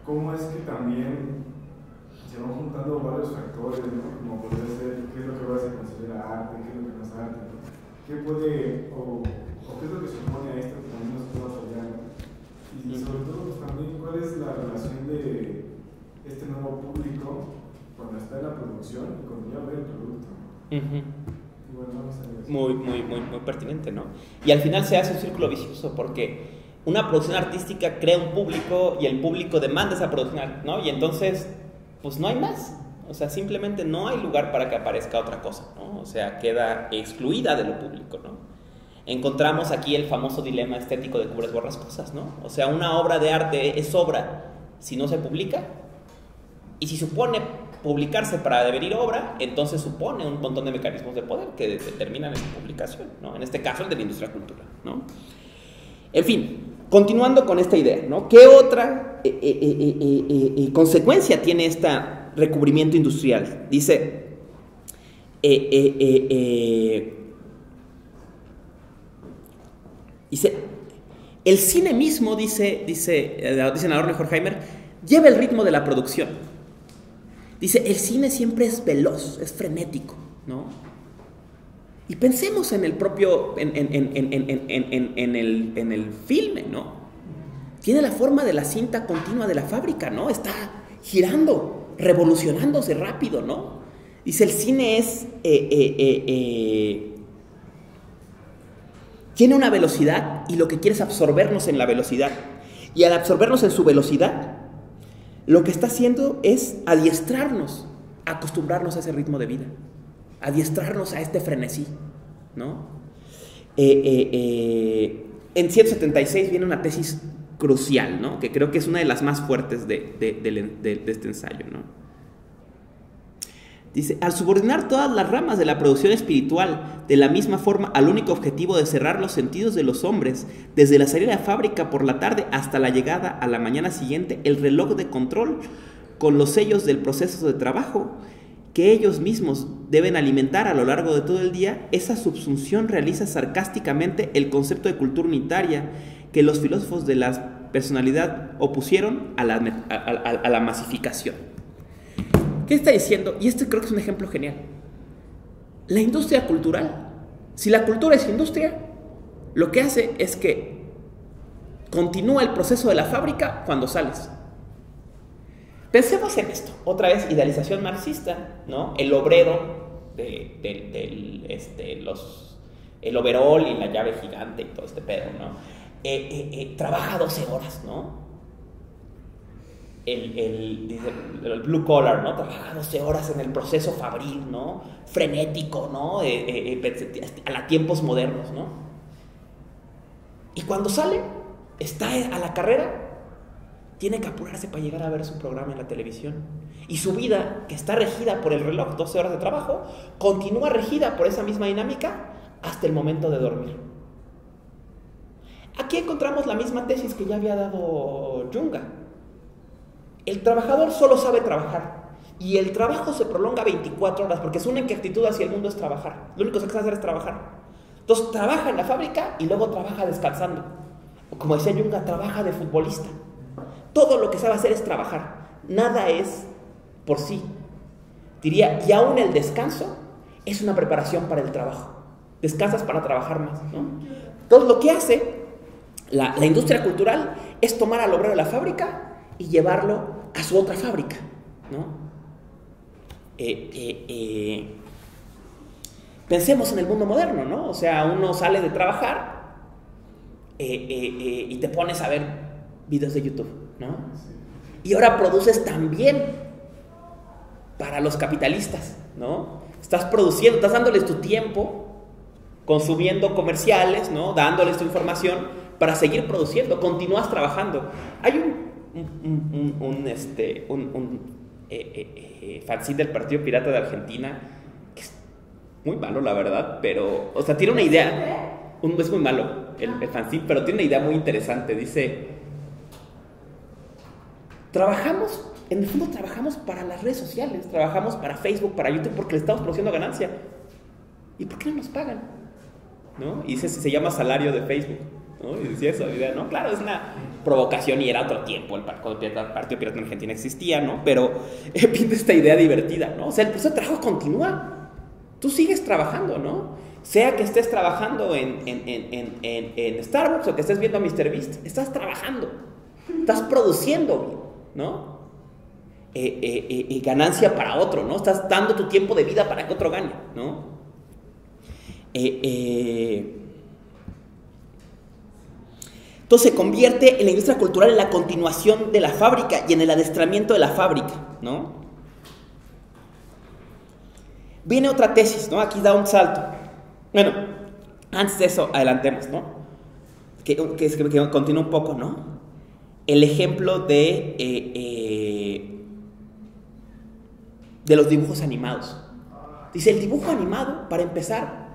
cómo es que también se van juntando varios factores, ¿no? Como podría ser, qué es lo que se considera arte, qué es lo que no es arte, ¿no? Qué puede, o qué es lo que supone a esto que también nos puede apoyar, ¿no? Y sobre todo, pues, también, cuál es la relación de este nuevo público cuando está en la producción y cuando ya ve el producto. Y bueno, vamos a ver eso. Muy pertinente, ¿no? Y al final se hace un círculo vicioso, porque una producción artística crea un público y el público demanda esa producción, ¿no? Y entonces, pues no hay más. O sea, simplemente no hay lugar para que aparezca otra cosa, ¿no? O sea, queda excluida de lo público, ¿no? Encontramos aquí el famoso dilema estético de cubres borrascosas, ¿no? O sea, una obra de arte es obra si no se publica, y si supone publicarse para devenir obra, entonces supone un montón de mecanismos de poder que determinan esa publicación, ¿no? En este caso el de la industria cultural, ¿no? En fin, continuando con esta idea, ¿no? ¿Qué otra consecuencia tiene este recubrimiento industrial? Dice, el cine mismo, dicen Adorno y Horkheimer, lleva el ritmo de la producción. Dice, el cine siempre es veloz, es frenético, ¿no? Y pensemos en el propio, en el filme, ¿no? Tiene la forma de la cinta continua de la fábrica, ¿no? Está girando, revolucionándose rápido, ¿no? Dice, el cine tiene una velocidad, y lo que quiere es absorbernos en la velocidad. Y al absorbernos en su velocidad, lo que está haciendo es adiestrarnos, acostumbrarnos a ese ritmo de vida, adiestrarnos a este frenesí, ¿no? En 176 viene una tesis crucial, ¿no? Que creo que es una de las más fuertes de este ensayo, ¿no? Dice, al subordinar todas las ramas de la producción espiritual de la misma forma al único objetivo de cerrar los sentidos de los hombres, desde la salida de fábrica por la tarde hasta la llegada a la mañana siguiente, el reloj de control con los sellos del proceso de trabajo que ellos mismos deben alimentar a lo largo de todo el día, esa subsunción realiza sarcásticamente el concepto de cultura unitaria que los filósofos de la personalidad opusieron a la masificación. ¿Qué está diciendo? Y este creo que es un ejemplo genial. La industria cultural, si la cultura es industria, lo que hace es que continúa el proceso de la fábrica cuando sales. Pensemos en esto, otra vez idealización marxista, ¿no? El obrero el overall y la llave gigante y todo este pedo, ¿no? Trabaja 12 horas, ¿no? El blue collar, ¿no? Trabaja 12 horas en el proceso fabril, ¿no? Frenético, ¿no? A tiempos modernos, ¿no? Y cuando sale, está a la carrera, tiene que apurarse para llegar a ver su programa en la televisión. Y su vida, que está regida por el reloj, 12 horas de trabajo, continúa regida por esa misma dinámica hasta el momento de dormir. Aquí encontramos la misma tesis que ya había dado Junga. El trabajador solo sabe trabajar. Y el trabajo se prolonga 24 horas, porque su única actitud hacia el mundo es trabajar. Lo único que sabe hacer es trabajar. Entonces trabaja en la fábrica y luego trabaja descansando. O como decía Junga, trabaja de futbolista. Todo lo que sabe hacer es trabajar. Nada es por sí. Diría, y aún el descanso es una preparación para el trabajo. Descansas para trabajar más, ¿no? Entonces lo que hace la industria cultural es tomar al obrero de la fábrica y llevarlo a su otra fábrica, ¿no? Pensemos en el mundo moderno, ¿no? O sea, uno sale de trabajar y te pones a ver videos de YouTube, ¿no? Y ahora produces también para los capitalistas, ¿no? Estás produciendo, estás dándoles tu tiempo, consumiendo comerciales, ¿no? Dándoles tu información para seguir produciendo, continúas trabajando. Hay un fanzine del Partido Pirata de Argentina que es muy malo, la verdad, pero, o sea, tiene una idea, es muy malo el fanzine, pero tiene una idea muy interesante. Dice, en el fondo trabajamos para las redes sociales, trabajamos para Facebook, para YouTube, porque le estamos produciendo ganancia. ¿Y por qué no nos pagan? ¿No? Y dice, se llama salario de Facebook, ¿no? Y decía esa idea, ¿no? Claro, es una provocación y era otro tiempo, cuando el Partido Pirata en Argentina existía, ¿no? Pero pinta esta idea divertida, ¿no? O sea, el proceso de trabajo continúa. Tú sigues trabajando, ¿no? Sea que estés trabajando en Starbucks o que estés viendo a MrBeast, estás trabajando, estás produciendo, ¿no? Ganancia para otro, ¿no? Estás dando tu tiempo de vida para que otro gane, ¿no? Entonces se convierte en la industria cultural en la continuación de la fábrica y en el adestramiento de la fábrica, ¿no? Viene otra tesis, ¿no? Aquí da un salto. Bueno, antes de eso, adelantemos, ¿no? Que continúa un poco, ¿no? El ejemplo de los dibujos animados. Dice, el dibujo animado, para empezar,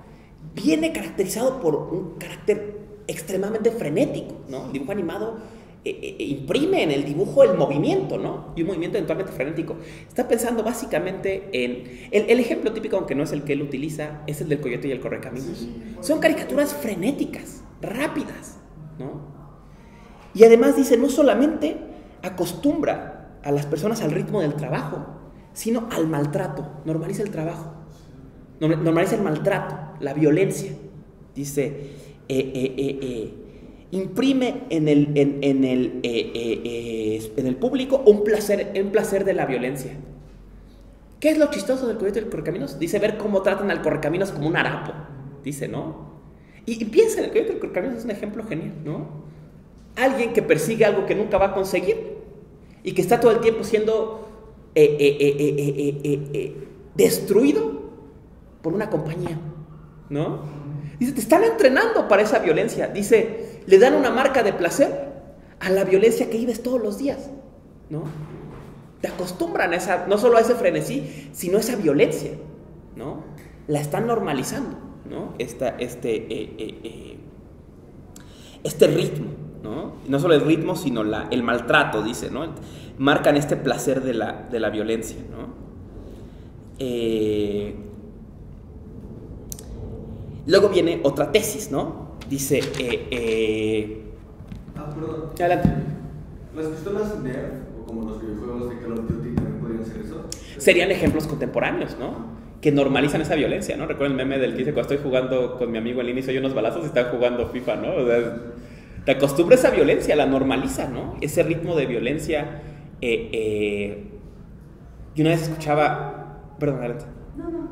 viene caracterizado por un carácter extremadamente frenético, ¿no? El dibujo animado imprime en el dibujo el movimiento, ¿no? Y un movimiento eventualmente frenético. Está pensando básicamente en... El ejemplo típico, aunque no es el que él utiliza, es el del Coyote y el Correcaminos. Sí. Son caricaturas frenéticas, rápidas, ¿no? Y además dice, no solamente acostumbra a las personas al ritmo del trabajo, sino al maltrato. Normaliza el trabajo. Normaliza el maltrato, la violencia. Dice, imprime en el público un placer de la violencia. ¿Qué es lo chistoso del Coyote y el Correcaminos? Dice, ver cómo tratan al Correcaminos como un harapo. Dice, ¿no? Y piensa, el Coyote y el Correcaminos es un ejemplo genial, ¿no? Alguien que persigue algo que nunca va a conseguir y que está todo el tiempo siendo destruido por una compañía, ¿no? Dice, te están entrenando para esa violencia. Dice, le dan una marca de placer a la violencia que vives todos los días, ¿no? Te acostumbran a esa, no solo a ese frenesí, sino a esa violencia, ¿no? La están normalizando, ¿no? Este ritmo, ¿no? No solo el ritmo, sino el maltrato, dice, ¿no? Marcan este placer de la violencia, ¿no? Luego viene otra tesis, ¿no? Dice, Perdón. Adelante. ¿Las pistolas Nerf, o como los videojuegos de Call of Duty, también podrían ser eso? Serían ejemplos contemporáneos, ¿no? Que normalizan esa violencia, ¿no? Recuerden el meme del que dice cuando estoy jugando con mi amigo en línea y soy unos balazos y están jugando FIFA, ¿no? O sea, te acostumbras a esa violencia, la normaliza, ¿no? Ese ritmo de violencia. Yo una vez escuchaba... Perdón, adelante. No, qué cabrón.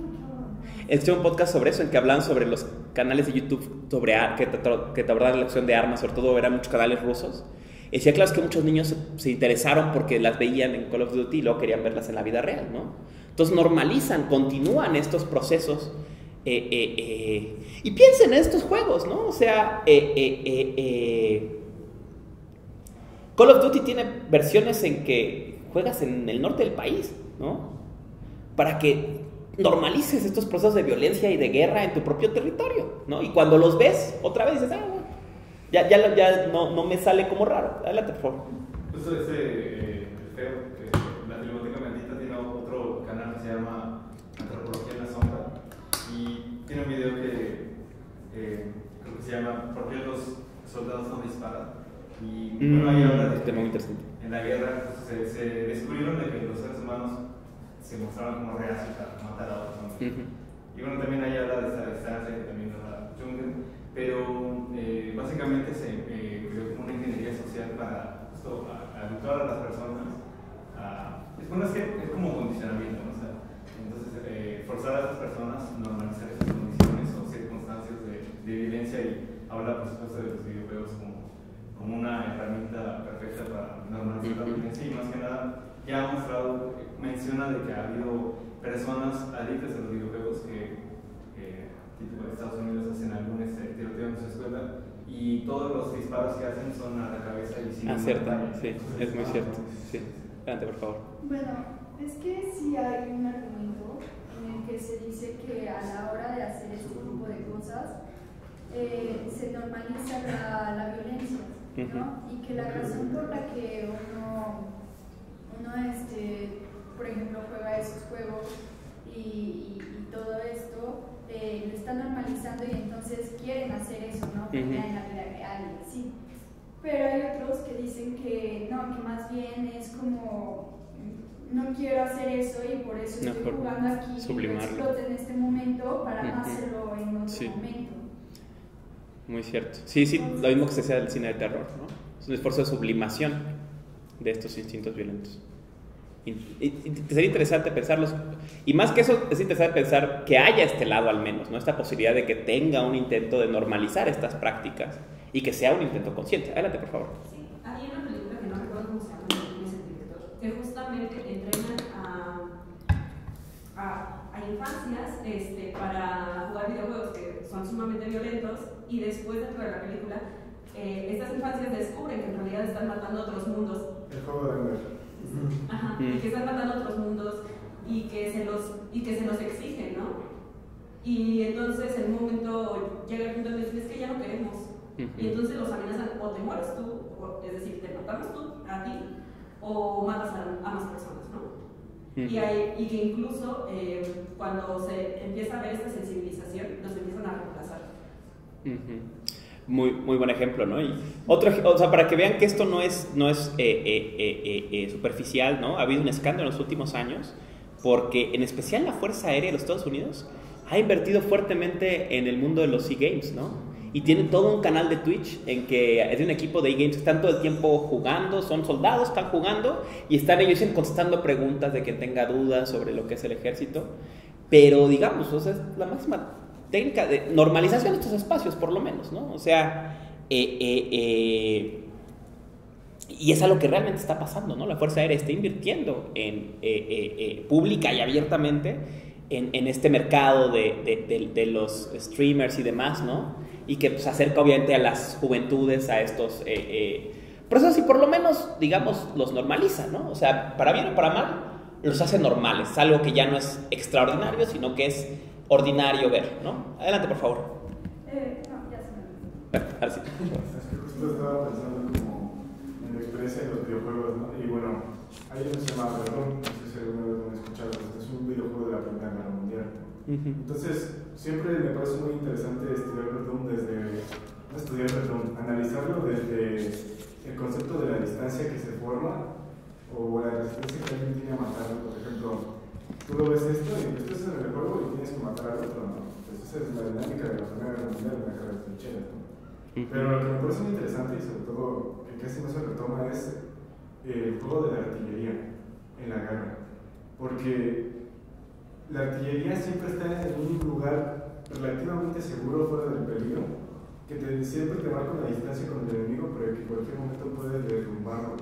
Escuché un podcast sobre eso, en que hablaban sobre los canales de YouTube sobre que te abordaban la acción de armas, sobre todo eran muchos canales rusos. Y decía, claro, es que muchos niños se interesaron porque las veían en Call of Duty y luego querían verlas en la vida real, ¿no? Entonces normalizan, continúan estos procesos. Y piensen en estos juegos, ¿no? O sea, Call of Duty tiene versiones en que juegas en el norte del país, ¿no? Para que normalices estos procesos de violencia y de guerra en tu propio territorio, ¿no? Y cuando los ves, otra vez dices, bueno, ya no me sale como raro. Adelante, por favor. Justo feo, que la Filmoteca Maldita tiene otro canal que se llama Antropología en la Sombra, y tiene un video que creo que se llama ¿Por qué los soldados no disparan? Y bueno, ahí habla de tema muy interesante. en la guerra pues, se descubrieron de que los seres humanos se mostraban como reacios a matar a otros hombres. Y bueno, también ahí habla de esta distancia que también habla Jungen, pero básicamente se creó como una ingeniería social para justo habituar a las personas a... es como condicionamiento, ¿no? O sea, entonces forzar a esas personas a normalizar esas condiciones o circunstancias de violencia, y habla por supuesto de los videojuegos como una herramienta perfecta para normalizar la violencia, y más que nada ya ha mostrado, menciona de que ha habido personas adictas a los videojuegos que tipo de Estados Unidos hacen algún tiroteo en su escuela y todos los disparos que hacen son a la cabeza y sin Aciertan, sí, es muy cierto. Sí. Adelante, por favor. Bueno, es que sí hay un argumento en el que se dice que a la hora de hacer este tipo de cosas se normaliza la violencia, ¿no? Y que la razón por la que uno por ejemplo, juega esos juegos y todo esto, lo están normalizando y entonces quieren hacer eso, ¿no? En la vida real, sí. Pero hay otros que dicen que no, que más bien es como no quiero hacer eso y por eso estoy jugando aquí, sublimarlo. Exploto en este momento para no hacerlo en otro momento. Muy cierto. Sí, lo mismo que se hacía del cine de terror, ¿no? Es un esfuerzo de sublimación de estos instintos violentos. Y sería interesante pensarlos, y más que eso es interesante pensar que haya este lado al menos, ¿no? Esta posibilidad de que tenga un intento de normalizar estas prácticas y que sea un intento consciente. Adelante, por favor. Sí, hay una película que no recuerdo cómo se llama, no es el director, que justamente entrenan a infancias para jugar videojuegos que son sumamente violentos, y después dentro de la película estas infancias descubren que en realidad están matando otros mundos. El juego de Ender. Ajá, y que están matando otros mundos y que se los exigen, ¿no? Y entonces en un momento llega el punto de decir, es que ya no queremos. Y entonces los amenazan, o te mueres tú, es decir, te matamos tú, a ti, o matas a más personas, ¿no? Y que incluso cuando se empieza a ver esta sensibilización, los empiezan a reemplazar. Muy buen ejemplo, ¿no? Y o sea, para que vean que esto no es superficial, ¿no? Ha habido un escándalo en los últimos años porque en especial la Fuerza Aérea de los Estados Unidos ha invertido fuertemente en el mundo de los eGames, ¿no? Y tiene todo un canal de Twitch en que es de un equipo de eGames que están todo el tiempo jugando, son soldados, están jugando y están ellos contestando preguntas de quien tenga dudas sobre lo que es el ejército. Pero digamos, o sea, es la máxima técnica de normalización de estos espacios, por lo menos, ¿no? O sea, y es algo que realmente está pasando, ¿no? La Fuerza Aérea está invirtiendo pública y abiertamente en este mercado de los streamers y demás, ¿no? Y que pues, acerca obviamente a las juventudes a estos procesos y por lo menos, digamos, los normaliza, ¿no? O sea, para bien o para mal, los hace normales, algo que ya no es extraordinario, sino que es ordinario ver, ¿no? Adelante, por favor. No, ya se me olvidó. Ahora sí. Es que justo estaba pensando como en la experiencia de los videojuegos, ¿no? Y bueno, hay uno que se llama Verdun, no sé si alguna vez lo han escuchado, es un videojuego de la Primera Guerra Mundial. Entonces, siempre me parece muy interesante estudiar Verdun desde estudiar, perdón, analizarlo desde el concepto de la distancia que se forma o la resistencia que alguien tiene a matarlo. Por ejemplo, tú lo ves esto y tú estás en el juego y tienes que matar al otro, ¿no? Pues esa es la dinámica de la Primera Guerra Mundial en la guerra de trincheras, ¿no? Pero lo que me parece muy interesante y sobre todo que casi no se retoma es el juego de la artillería en la guerra. Porque la artillería siempre está en un lugar relativamente seguro fuera del peligro, que siempre te marca una distancia con el enemigo, pero que en cualquier momento puedes derrumbarlo.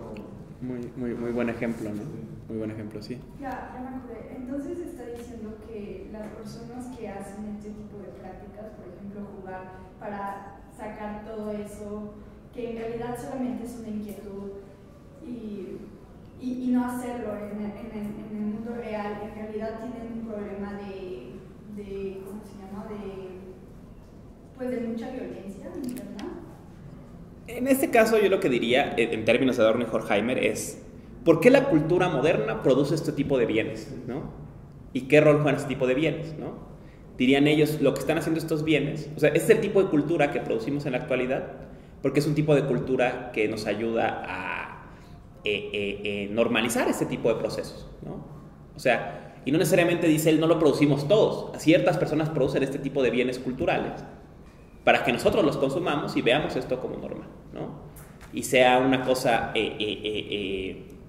Muy buen ejemplo, ¿no? Muy buen ejemplo, sí. Ya me acordé. Entonces está diciendo que las personas que hacen este tipo de prácticas, por ejemplo, jugar para sacar todo eso, que en realidad solamente es una inquietud y no hacerlo en el mundo real, en realidad tienen un problema de ¿cómo se llama? Pues de mucha violencia interna. En este caso yo lo que diría, en términos de Adorno y Horkheimer, es ¿por qué la cultura moderna produce este tipo de bienes? ¿No? ¿Y qué rol juegan este tipo de bienes? ¿No? Dirían ellos, lo que están haciendo estos bienes, o sea, este es el tipo de cultura que producimos en la actualidad, porque es un tipo de cultura que nos ayuda a normalizar este tipo de procesos, ¿no? O sea, y no necesariamente dice él, no lo producimos todos, ciertas personas producen este tipo de bienes culturales para que nosotros los consumamos y veamos esto como normal, ¿no? Y sea una cosa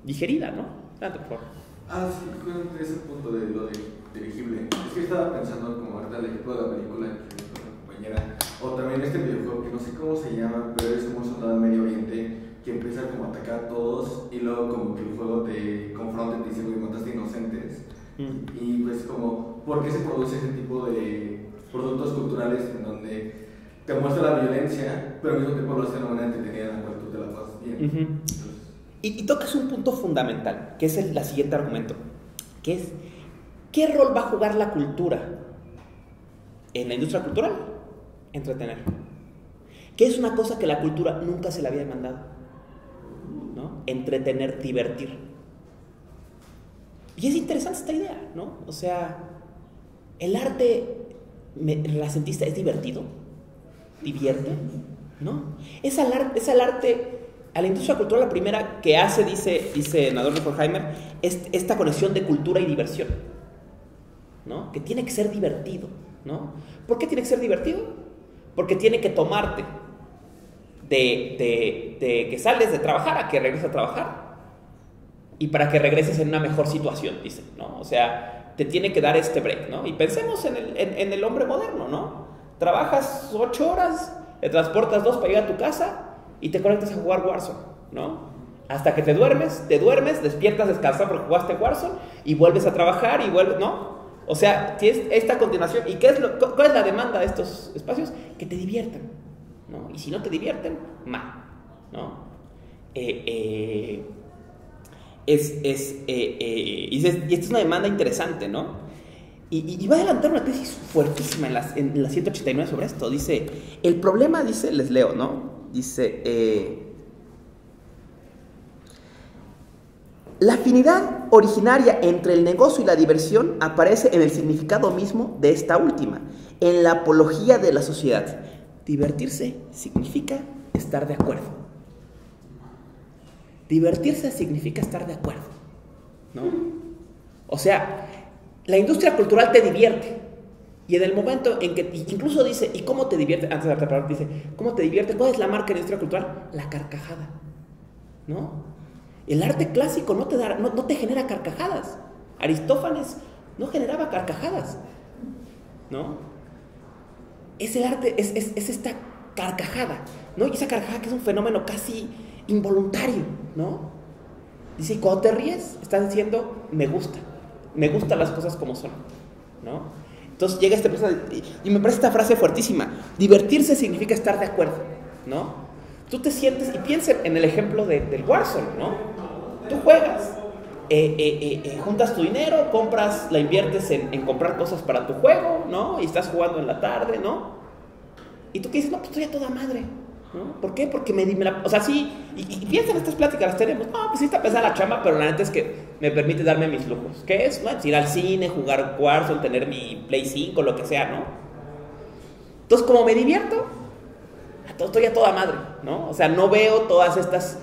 digerida, ¿no? Adelante, por favor. Sí, con ese punto de lo de dirigible. Es que estaba pensando como ahorita el ejemplo de la película que dijo la compañera, o también este videojuego que no sé cómo se llama, pero es como un soldado en Medio Oriente que empieza como a atacar a todos y luego como que el juego te confronta y te dice, güey, mataste inocentes. Y pues como, ¿por qué se produce ese tipo de productos culturales en donde te muestra la violencia, pero al mismo tiempo lo hace de una manera entretenida en la cual tú te la pasas bien? Entonces, y tocas un punto fundamental, que es el siguiente argumento, que es, ¿qué rol va a jugar la cultura en la industria cultural? Entretener. Que es una cosa que la cultura nunca se le había demandado, ¿no? Entretener, divertir. Y es interesante esta idea, ¿no? O sea, el arte renacentista es divertido, divierte, ¿no? Es al arte, a la industria cultural la primera que hace, dice Adorno y Horkheimer, es esta conexión de cultura y diversión, ¿no? Que tiene que ser divertido, ¿no? ¿Por qué tiene que ser divertido? Porque tiene que tomarte de que sales de trabajar a que regreses a trabajar y para que regreses en una mejor situación, dice, ¿no? O sea, te tiene que dar este break, ¿no? Y pensemos en el hombre moderno, ¿no? Trabajas 8 horas, te transportas 2 para llegar a tu casa y te conectas a jugar Warzone, ¿no? Hasta que te duermes, despiertas descansado porque jugaste Warzone y vuelves a trabajar y vuelves, ¿no? O sea, tienes esta continuación. ¿Y cuál es la demanda de estos espacios? Que te diviertan, ¿no? Y si no te divierten, mal, ¿no? Y esta es una demanda interesante, ¿no? Y va a adelantar una tesis fuertísima en la 189 sobre esto. Dice, el problema, dice, les leo, ¿no? Dice, la afinidad originaria entre el negocio y la diversión aparece en el significado mismo de esta última, en la apología de la sociedad. Divertirse significa estar de acuerdo. Divertirse significa estar de acuerdo, ¿no? O sea, la industria cultural te divierte. Y en el momento en que, incluso dice, ¿y cómo te divierte? Antes de darte la palabra, dice, ¿cómo te divierte? ¿Cuál es la marca de la industria cultural? La carcajada, ¿no? El arte clásico no te genera carcajadas. Aristófanes no generaba carcajadas, ¿no? Es el arte, es esta carcajada, ¿no? Y esa carcajada que es un fenómeno casi involuntario, ¿no? Dice, y cuando te ríes, estás diciendo, me gustan las cosas como son, ¿no? Entonces llega esta persona y me parece esta frase fuertísima. Divertirse significa estar de acuerdo, ¿no? Tú te sientes, y piensa en el ejemplo del Warzone, ¿no? Tú juegas, juntas tu dinero, la inviertes en comprar cosas para tu juego, ¿no? Y estás jugando en la tarde, ¿no? Y tú que dices, no, pues estoy a toda madre, ¿no? ¿Por qué? Porque o sea, sí, y piensa en estas pláticas, las tenemos, no, pues sí está pesada la chamba, pero la neta es que me permite darme mis lujos. ¿Qué es? Bueno, ir al cine, jugar Warzone, tener mi Play 5, lo que sea, ¿no? Entonces, como me divierto, a estoy a toda madre, ¿no? O sea, no veo todas estas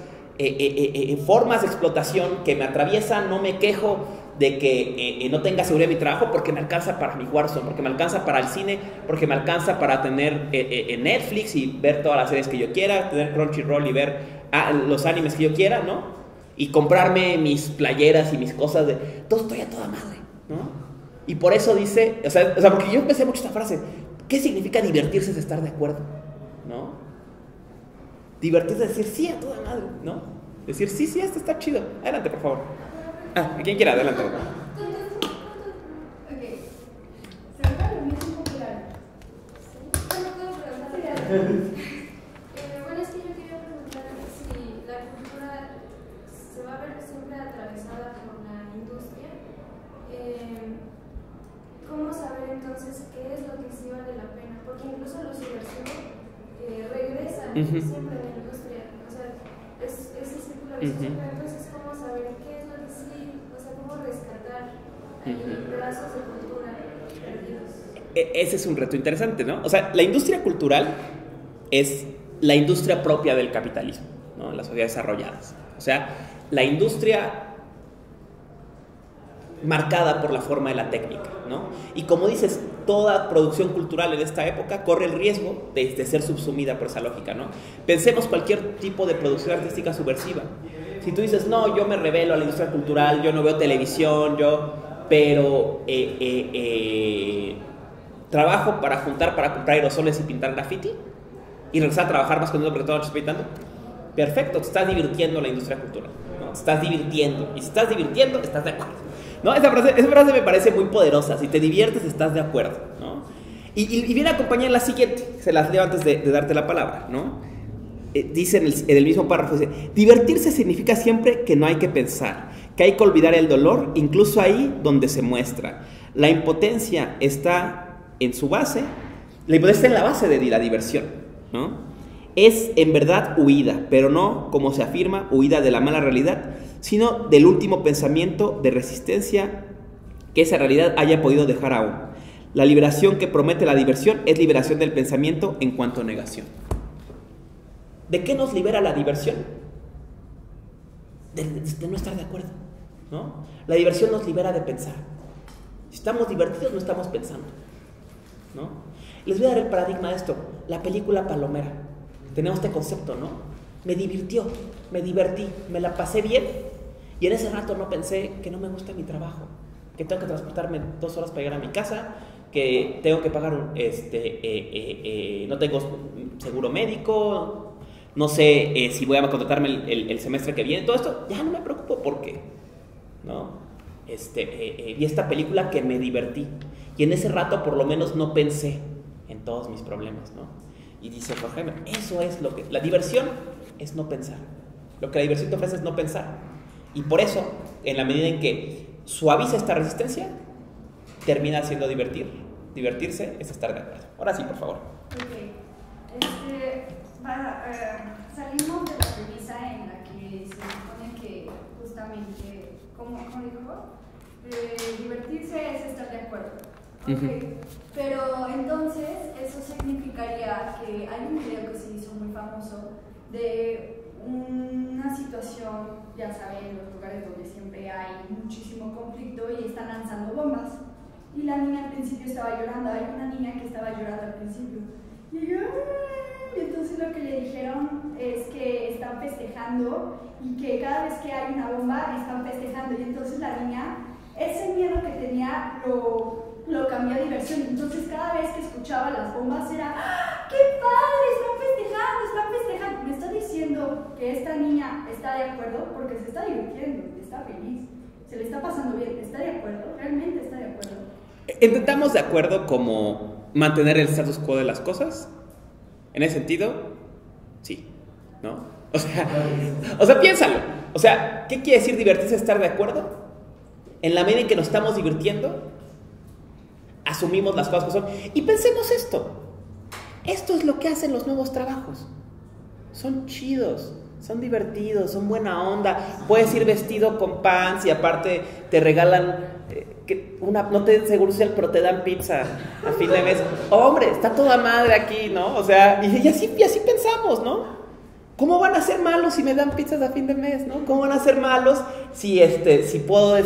formas de explotación que me atraviesan, no me quejo de que no tenga seguridad en mi trabajo porque me alcanza para mi Warzone, porque me alcanza para el cine, porque me alcanza para tener Netflix y ver todas las series que yo quiera, tener Crunchyroll y ver los animes que yo quiera, ¿no? Y comprarme mis playeras y mis cosas de... Todo estoy a toda madre, ¿no? Y por eso dice... O sea, porque yo empecé mucho esta frase. ¿Qué significa divertirse de estar de acuerdo? ¿No? Divertirse es decir sí a toda madre, ¿no? Decir sí, esto está chido. Adelante, por favor. ¿Quién quiera? Adelante. Ok. Se me va a dormir un poco largo. Bueno, es que yo quería preguntar si la cultura se va a ver siempre atravesada por la industria. ¿Cómo saber entonces qué es lo que sí vale la pena? Porque incluso los inversores regresan siempre a la industria. O sea, ese círculo vicioso. Entonces, ¿cómo saber qué es lo que sí? O sea, ¿cómo rescatar pedazos de cultura perdidos? Ese es un reto interesante, ¿no? O sea, la industria cultural es la industria propia del capitalismo, ¿no? En las sociedades desarrolladas. O sea, la industria marcada por la forma de la técnica, ¿no? Y como dices, toda producción cultural en esta época corre el riesgo de ser subsumida por esa lógica, ¿no? Pensemos cualquier tipo de producción artística subversiva. Si tú dices, no, yo me rebelo a la industria cultural, yo no veo televisión, pero trabajo para comprar aerosoles y pintar graffiti y regresar a trabajar más con eso porque todo lo estoy pintando. Perfecto, te estás divirtiendo en la industria cultural, ¿no? Te estás divirtiendo. Y si estás divirtiendo, estás de acuerdo, ¿no? Esa frase me parece muy poderosa. Si te diviertes, estás de acuerdo, ¿no? Y viene acompañada en la siguiente. Se las leo antes de darte la palabra, ¿no? Dice en el mismo párrafo, dice, divertirse significa siempre que no hay que pensar, que hay que olvidar el dolor, incluso ahí donde se muestra. La impotencia está en su base, la impotencia está en la base de la diversión, ¿no? Es en verdad huida, pero no, como se afirma, huida de la mala realidad, sino del último pensamiento de resistencia que esa realidad haya podido dejar aún. La liberación que promete la diversión es liberación del pensamiento en cuanto a negación. ¿De qué nos libera la diversión? De no estar de acuerdo, ¿no? La diversión nos libera de pensar. Si estamos divertidos, no estamos pensando, ¿no? Les voy a dar el paradigma de esto. La película palomera. Tenemos este concepto, ¿no? Me divirtió, me divertí, me la pasé bien. Y en ese rato no pensé que no me gusta mi trabajo, que tengo que transportarme 2 horas para llegar a mi casa, que tengo que pagar no tengo seguro médico, no sé si voy a contratarme el semestre que viene. Todo esto ya no me preocupo porque, ¿no? Vi esta película que me divertí. Y en ese rato por lo menos no pensé en todos mis problemas, ¿no? Y dice Jorge, eso es lo que... La diversión es no pensar. Lo que la diversión te ofrece es no pensar. Y por eso, en la medida en que suaviza esta resistencia, termina siendo divertirse es estar de acuerdo. Ahora sí, por favor. Ok. Salimos de la premisa en la que se supone que justamente, ¿cómo dijo? Divertirse es estar de acuerdo. Okay. Pero entonces eso significaría que hay un video que se hizo muy famoso de una situación, ya saben, los lugares donde siempre hay muchísimo conflicto y están lanzando bombas. Y la niña al principio estaba llorando, hay una niña que estaba llorando al principio. Y entonces lo que le dijeron es que están festejando y que cada vez que hay una bomba están festejando. Y entonces la niña, ese miedo que tenía lo cambió a diversión. Entonces cada vez que escuchaba las bombas era ¡ah, qué padre! Están festejando. Me está diciendo que esta niña está de acuerdo porque se está divirtiendo, está feliz, se le está pasando bien. ¿Está de acuerdo? ¿Realmente está de acuerdo? ¿Intentamos de acuerdo como mantener el status quo de las cosas? En ese sentido, sí, ¿no? O sea, piénsalo. O sea, ¿qué quiere decir divertirse, estar de acuerdo? En la medida en que nos estamos divirtiendo, asumimos las cosas que son. Y pensemos esto. Esto es lo que hacen los nuevos trabajos. Son chidos. Son divertidos, son buena onda. Puedes ir vestido con pants y aparte te regalan, no te den seguro social, pero te dan pizza a fin de mes. Hombre, está toda madre aquí, ¿no? O sea, y así pensamos, ¿no? ¿Cómo van a ser malos si me dan pizzas a fin de mes, ¿no? ¿Cómo van a ser malos si puedo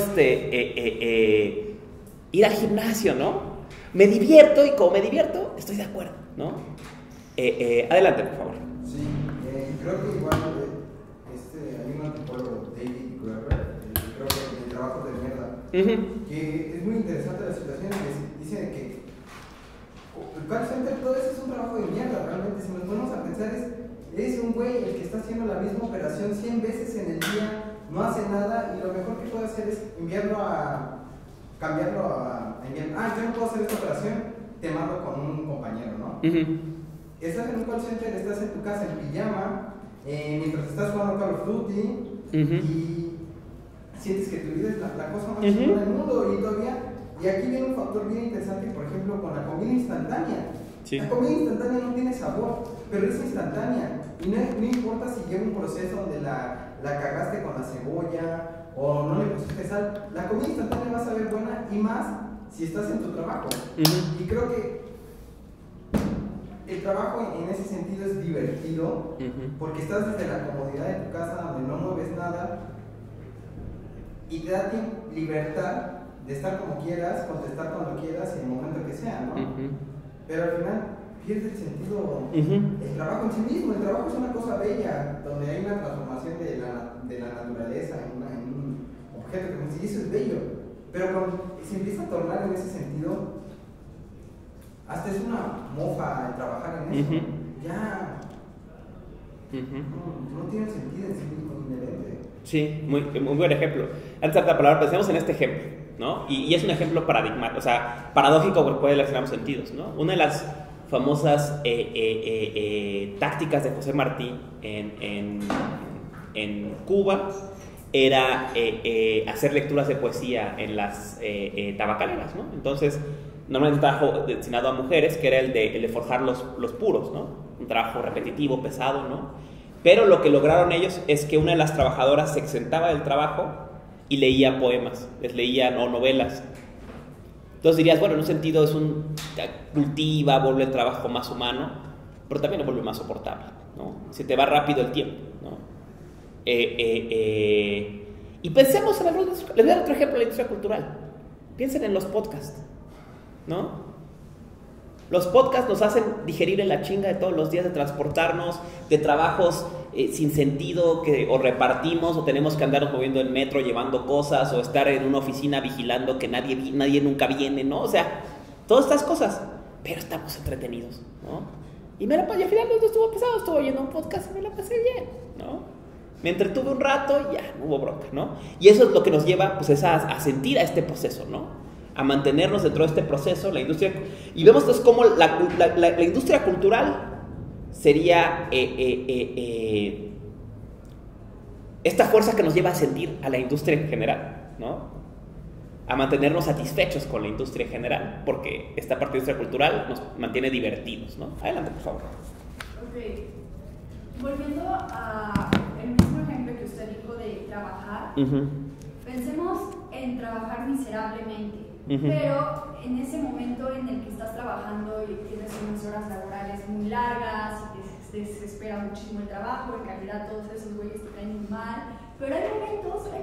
ir al gimnasio, ¿no? Me divierto y como me divierto, estoy de acuerdo, ¿no? Adelante, por favor. Sí, creo que igual hay un antropólogo, David Graeber, creo que el trabajo de mierda, que es muy interesante la situación, dice que el call center, todo eso es un trabajo de mierda, realmente, si nos ponemos a pensar, es un güey el que está haciendo la misma operación 100 veces en el día, no hace nada, y lo mejor que puede hacer es cambiarlo a yo no puedo hacer esta operación, te mando con un compañero, ¿no? Estás en un call center, estás en tu casa en pijama, mientras estás jugando Call of Duty, y sientes que tu vida es la cosa más chingona del mundo, y aquí viene un factor bien interesante, por ejemplo, con la comida instantánea. Sí. La comida instantánea no tiene sabor, pero es instantánea, y no importa si lleva un proceso donde la cagaste con la cebolla, o no le pusiste sal, la comida instantánea va a saber buena, y más si estás en tu trabajo. Y creo que el trabajo en ese sentido es divertido, porque estás desde la comodidad de tu casa donde no mueves nada y te da libertad de estar como quieras, contestar cuando quieras y en el momento que sea, ¿no? Pero al final pierde el sentido el trabajo en sí mismo. El trabajo es una cosa bella, donde hay una transformación de la naturaleza en un objeto que eso es bello, pero cuando se empieza a tornar en ese sentido, hasta es una mofa el trabajar en eso. Ya no tiene sentido en sí mismo, inherente. Sí, muy buen ejemplo. Antes de la palabra, pensemos en este ejemplo, ¿no? Y es un ejemplo paradigmático, o sea, paradójico porque puede relacionar sentidos, ¿no? Una de las famosas tácticas de José Martí en Cuba era hacer lecturas de poesía en las tabacaleras, ¿no? Entonces, normalmente un trabajo destinado a mujeres, que era el de forjar los puros, ¿no? Un trabajo repetitivo, pesado, ¿no? Pero lo que lograron ellos es que una de las trabajadoras se exentaba del trabajo y leía poemas, les leía novelas. Entonces dirías, bueno, en un sentido cultiva, vuelve el trabajo más humano, pero también lo vuelve más soportable, ¿no? Se te va rápido el tiempo, ¿no? Y pensemos en les voy a dar otro ejemplo de la industria cultural. Piensen en los podcasts, ¿no? Los podcasts nos hacen digerir en la chinga de todos los días de transportarnos, de trabajos sin sentido que o repartimos o tenemos que andarnos moviendo en metro llevando cosas o estar en una oficina vigilando que nadie nunca viene, ¿no? O sea, todas estas cosas, pero estamos entretenidos, ¿no? Y al final no estuvo pesado, estuve oyendo un podcast y me la pasé bien, ¿no? Me entretuve un rato y ya, no hubo bronca, ¿no? Y eso es lo que nos lleva pues, a sentir a este proceso, ¿no? A mantenernos dentro de este proceso, la industria. Y vemos entonces cómo la industria cultural sería esta fuerza que nos lleva a sentir a la industria en general, ¿no? A mantenernos satisfechos con la industria en general, porque esta parte de la industria cultural nos mantiene divertidos, ¿no? Adelante, por favor. Ok. Volviendo al mismo ejemplo que usted dijo de trabajar, pensemos en trabajar miserablemente. Pero en ese momento en el que estás trabajando y tienes unas horas laborales muy largas y te desespera muchísimo el trabajo, en realidad todos esos güeyes te caen muy mal, pero hay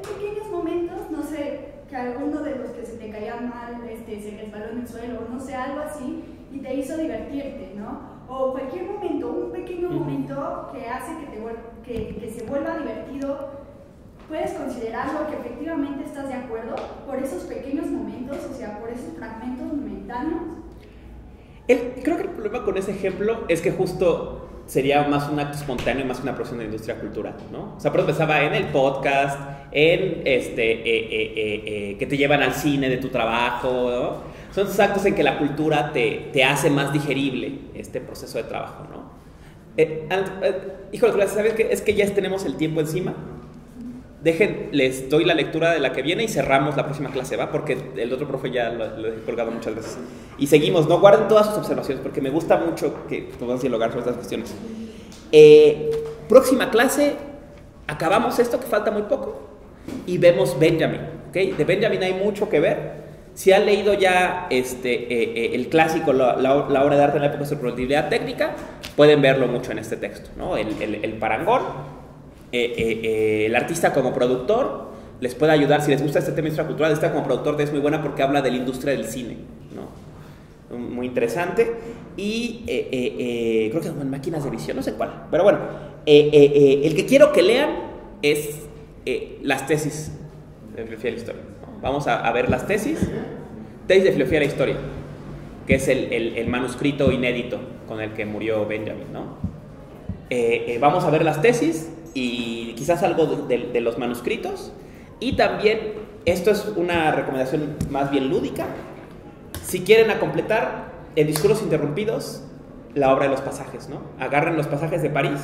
pequeños momentos, no sé, que alguno de los que se te caía mal se resbaló en el suelo, no sé, algo así, y te hizo divertirte, ¿no? O cualquier momento, un pequeño momento que hace que se vuelva divertido. ¿Puedes considerarlo que efectivamente estás de acuerdo por esos pequeños momentos, o sea, por esos fragmentos momentáneos? Creo que el problema con ese ejemplo es que justo sería más un acto espontáneo, más una producción de la industria cultural, ¿no? O sea, por eso pensaba en el podcast, en que te llevan al cine de tu trabajo, ¿no? Son esos actos en que la cultura te hace más digerible este proceso de trabajo, ¿no? Híjole, ¿sabes qué? Es que ya tenemos el tiempo encima. Les doy la lectura de la que viene y cerramos la próxima clase, ¿va? Porque el otro profe ya lo he colgado muchas veces. Y seguimos, ¿no? Guarden todas sus observaciones porque me gusta mucho que podamos dialogar sobre estas cuestiones. Próxima clase, acabamos esto, que falta muy poco, y vemos Benjamin, ¿ok? De Benjamin hay mucho que ver. Si han leído ya el clásico, la obra de arte en la época de superproductividad técnica, pueden verlo mucho en este texto, ¿no? El parangón, el artista como productor, les puede ayudar, si les gusta este tema intracultural, este como productor es muy buena porque habla de la industria del cine, ¿no? Muy interesante. Y creo que son máquinas de visión, no sé cuál, pero bueno, el que quiero que lean es las tesis de filosofía de la historia, ¿no? Vamos a ver las tesis de filosofía de la historia, que es el manuscrito inédito con el que murió Benjamin, ¿no? Vamos a ver las tesis y quizás algo de los manuscritos. Y también, esto es una recomendación más bien lúdica, si quieren a completar en Discursos Interrumpidos la obra de los pasajes, ¿no? Agarren los pasajes de París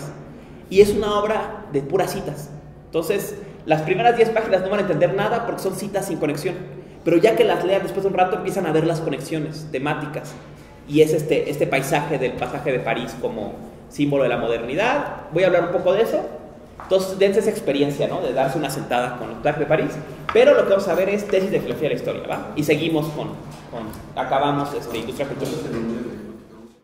y es una obra de puras citas. Entonces, las primeras 10 páginas no van a entender nada porque son citas sin conexión, pero ya que las lean después de un rato empiezan a ver las conexiones temáticas, y es este paisaje del pasaje de París como símbolo de la modernidad. Voy a hablar un poco de eso. Entonces, dense esa experiencia, ¿no? De darse una sentada con el pasaje de París, pero lo que vamos a ver es tesis de filosofía de la historia, ¿va? Y seguimos acabamos industria cultural.